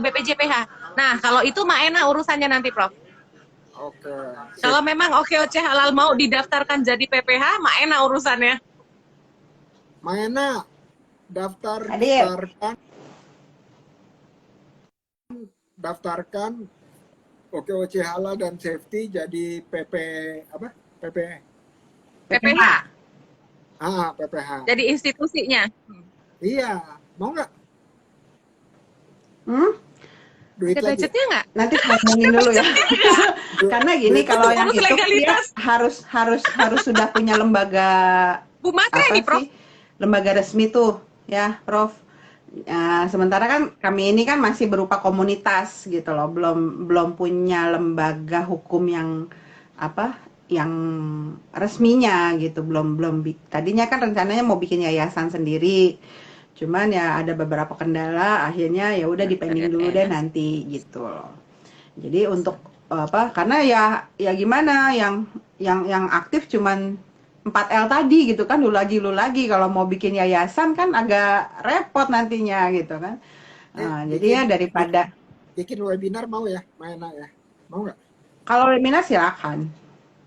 BPJPH. Nah, kalau itu Maena urusannya nanti Prof. Oke. Kalau memang OKOC halal mau didaftarkan jadi PPH, Maena urusannya. Maena Hadir. daftarkan OKOC halal dan safety jadi PPH. PPH. PPH. Jadi institusinya. Iya, mau nggak? Duit Ada lagi. budgetnya nggak? Nanti saya ngomongin dulu ya. Karena gini kalau yang Urus itu dia legalitas. harus sudah punya lembaga Bu Matre apa nih, Prof. sih? Lembaga resmi tuh ya, Prof. Sementara kan kami ini kan masih berupa komunitas gitu loh, belum punya lembaga hukum yang apa yang resminya gitu, belum tadinya kan rencananya mau bikin yayasan sendiri, cuman ya ada beberapa kendala, akhirnya ya udah dipending dulu deh nanti gitu loh. Jadi untuk apa? Karena ya gimana yang aktif cuman 4L tadi gitu kan, lu lagi kalau mau bikin yayasan kan agak repot nantinya gitu kan. Jadi ya daripada bikin webinar mau ya, Maena ya, mau nggak? kalau webinar silakan.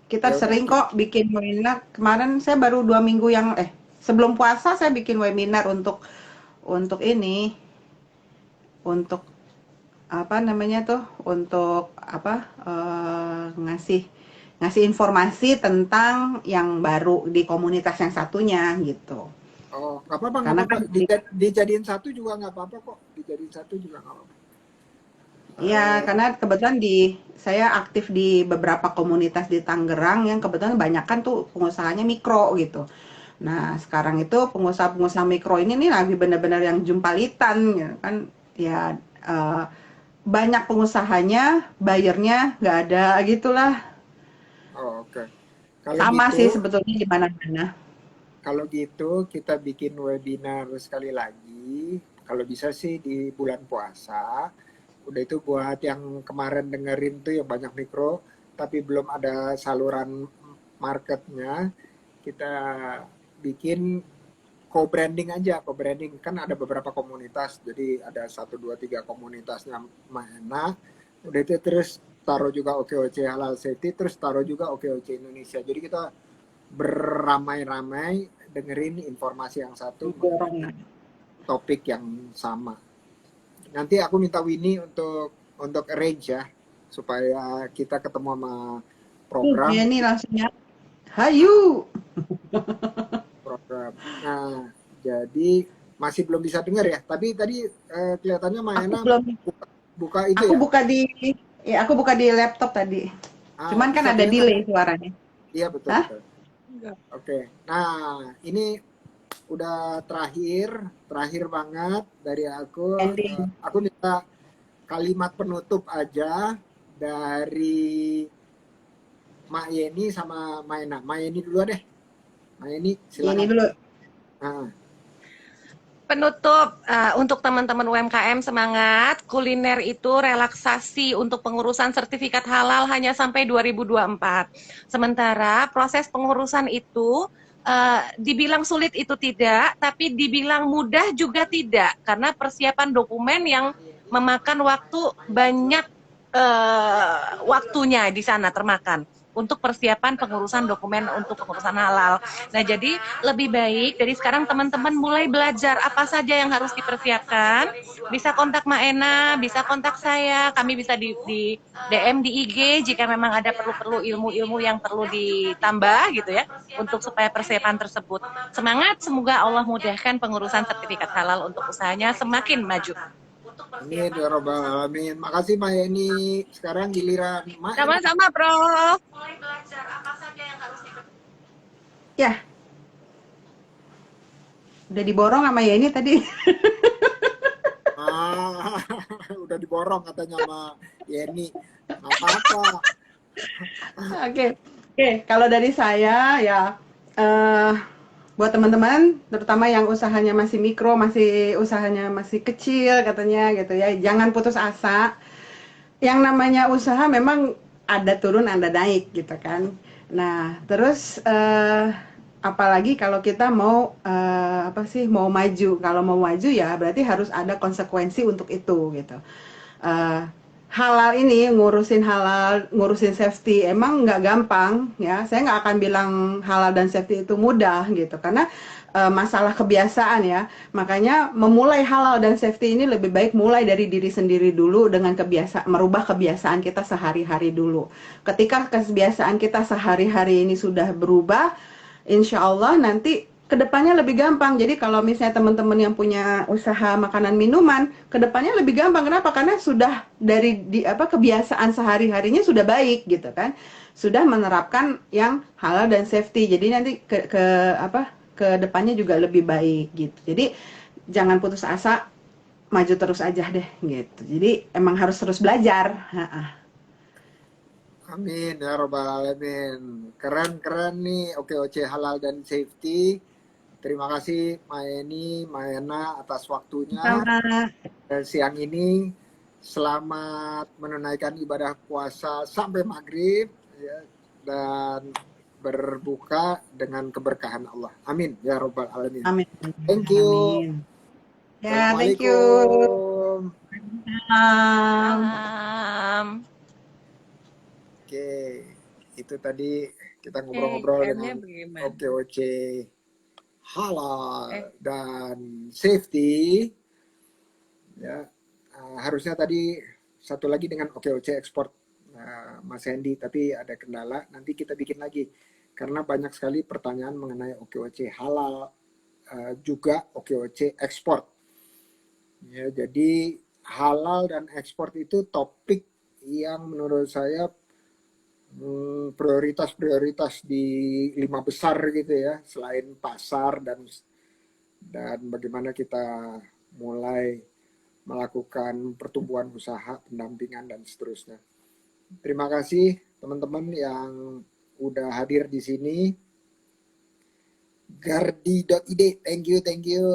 Kita Ya, sering kok bikin webinar. Kemarin saya baru 2 minggu yang sebelum puasa saya bikin webinar untuk ini, untuk apa namanya tuh, untuk apa ngasih ngasih informasi tentang yang baru di komunitas yang satunya gitu. Oh, nggak apa-apa, nggak Karena apa-apa. kan Dijadiin satu juga nggak apa-apa kok. Dijadiin satu juga nggak apa-apa. iya, karena kebetulan saya aktif di beberapa komunitas di Tangerang yang kebetulan banyak kan tuh pengusahanya mikro gitu. Nah, sekarang itu pengusaha-pengusaha mikro ini nih lagi benar-benar yang jumpalitan gitu kan. Ya banyak pengusahanya, bayarnya nggak ada gitulah. Oh, oke. Kalau Sama gitu, sih sebetulnya di mana-mana. kalau gitu kita bikin webinar sekali lagi. Kalau bisa sih di bulan puasa. Udah itu buat yang kemarin dengerin tuh yang banyak mikro, tapi belum ada saluran marketnya, kita bikin co-branding aja. Co-branding kan ada beberapa komunitas, jadi ada 1, 2, 3 komunitasnya mana. Udah itu terus taruh juga OKOC Halal Safety, terus taruh juga OKOC Indonesia. Jadi kita beramai-ramai dengerin informasi yang satu mengenai topik yang sama. Nanti aku minta Winnie untuk arrange ya, supaya kita ketemu sama program. Ya ini langsungnya, hayu. Program. Nah, jadi masih belum bisa dengar ya. Tapi tadi kelihatannya Mayana buka itu Aku ya. Aku buka di laptop tadi. Cuman kan Bisa ada kelihatan delay ya? suaranya. Iya betul Hah? betul. Oke. Nah, ini udah terakhir banget dari aku. Ending. Aku minta kalimat penutup aja dari Mak Yeni sama Maena. Mak Yeni dulu deh. Mak Yeni silakan. Ini dulu. Nah, Penutup untuk teman-teman UMKM semangat, kuliner itu relaksasi untuk pengurusan sertifikat halal hanya sampai 2024. Sementara proses pengurusan itu dibilang sulit itu tidak, tapi dibilang mudah juga tidak, karena persiapan dokumen yang memakan waktu banyak waktunya di sana termakan untuk persiapan pengurusan dokumen untuk pengurusan halal. Nah, jadi lebih baik dari sekarang teman-teman mulai belajar apa saja yang harus dipersiapkan. Bisa kontak Maena, bisa kontak saya, kami bisa di DM di IG jika memang ada perlu ilmu-ilmu yang perlu ditambah gitu ya, untuk supaya persiapan tersebut. Semangat, semoga Allah mudahkan pengurusan sertifikat halal untuk usahanya semakin maju. amin ya robbal alamin. Makasih Mak Yeni. Sekarang giliran Mak. Sama-sama, Prof. Ya, udah diborong sama Yeni tadi. Udah diborong katanya sama Yeni. Nggak apa-apa. Oke. Kalau dari saya ya buat teman-teman, terutama yang usahanya masih mikro, usahanya masih kecil katanya gitu ya, jangan putus asa. Yang namanya usaha memang ada turun, ada naik gitu kan. Nah, terus apalagi kalau kita mau mau maju. Kalau mau maju ya berarti harus ada konsekuensi untuk itu gitu. Halal ini ngurusin safety emang nggak gampang ya. Saya nggak akan bilang halal dan safety itu mudah gitu karena masalah kebiasaan ya. Makanya memulai halal dan safety ini lebih baik mulai dari diri sendiri dulu dengan merubah kebiasaan kita sehari-hari dulu. Ketika kebiasaan kita sehari-hari ini sudah berubah, insya Allah nanti kedepannya lebih gampang. Jadi kalau misalnya teman-teman yang punya usaha makanan minuman, kedepannya lebih gampang. Kenapa? Karena sudah dari kebiasaan sehari-harinya sudah baik gitu kan, sudah menerapkan yang halal dan safety. Jadi nanti ke depannya juga lebih baik gitu. Jadi jangan putus asa, maju terus aja deh gitu. Jadi emang harus terus belajar. Amin ya robbal alamin. Keren nih OKOC Halal dan Safety. Terima kasih Mayeni, Mayena atas waktunya. Dan siang ini selamat menunaikan ibadah puasa sampai maghrib ya, dan berbuka dengan keberkahan Allah. Amin ya robbal alamin. Amin. Thank you. Amin. Ya, thank you. Oke, itu tadi kita ngobrol-ngobrol dengan OKOC Halal dan Safety. Ya, harusnya tadi satu lagi dengan OKOC Export Mas Hendy, tapi ada kendala, nanti kita bikin lagi karena banyak sekali pertanyaan mengenai OKOC halal, juga OKOC ekspor. Ya, jadi halal dan ekspor itu topik yang menurut saya prioritas-prioritas di 5 besar gitu ya, selain pasar dan bagaimana kita mulai melakukan pertumbuhan usaha, pendampingan dan seterusnya. Terima kasih teman-teman yang udah hadir di sini. Gardi.id, thank you.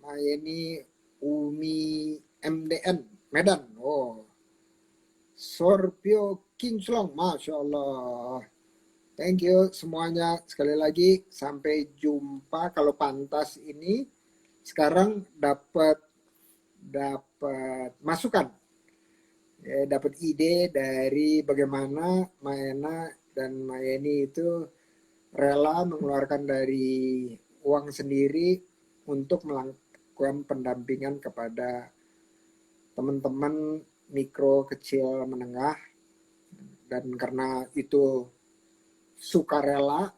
Mayeni Umi MDN, Medan. Oh, Sorpio Kinclong, Masya Allah. Thank you semuanya. Sekali lagi, sampai jumpa. Kalau pantas ini sekarang dapat masukan, ya, dapat ide dari bagaimana Mayena dan Mayeni itu rela mengeluarkan dari uang sendiri untuk melakukan pendampingan kepada teman-teman mikro, kecil, menengah, dan karena itu sukarela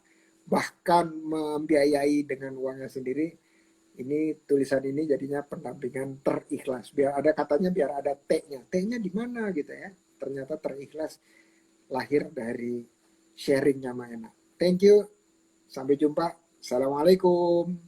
bahkan membiayai dengan uangnya sendiri. Ini tulisan ini jadinya pendampingan terikhlas. Biar ada katanya, biar ada T-nya. T-nya di mana gitu ya. Ternyata terikhlas lahir dari sharingnya Mayena. Thank you. Sampai jumpa. Assalamualaikum.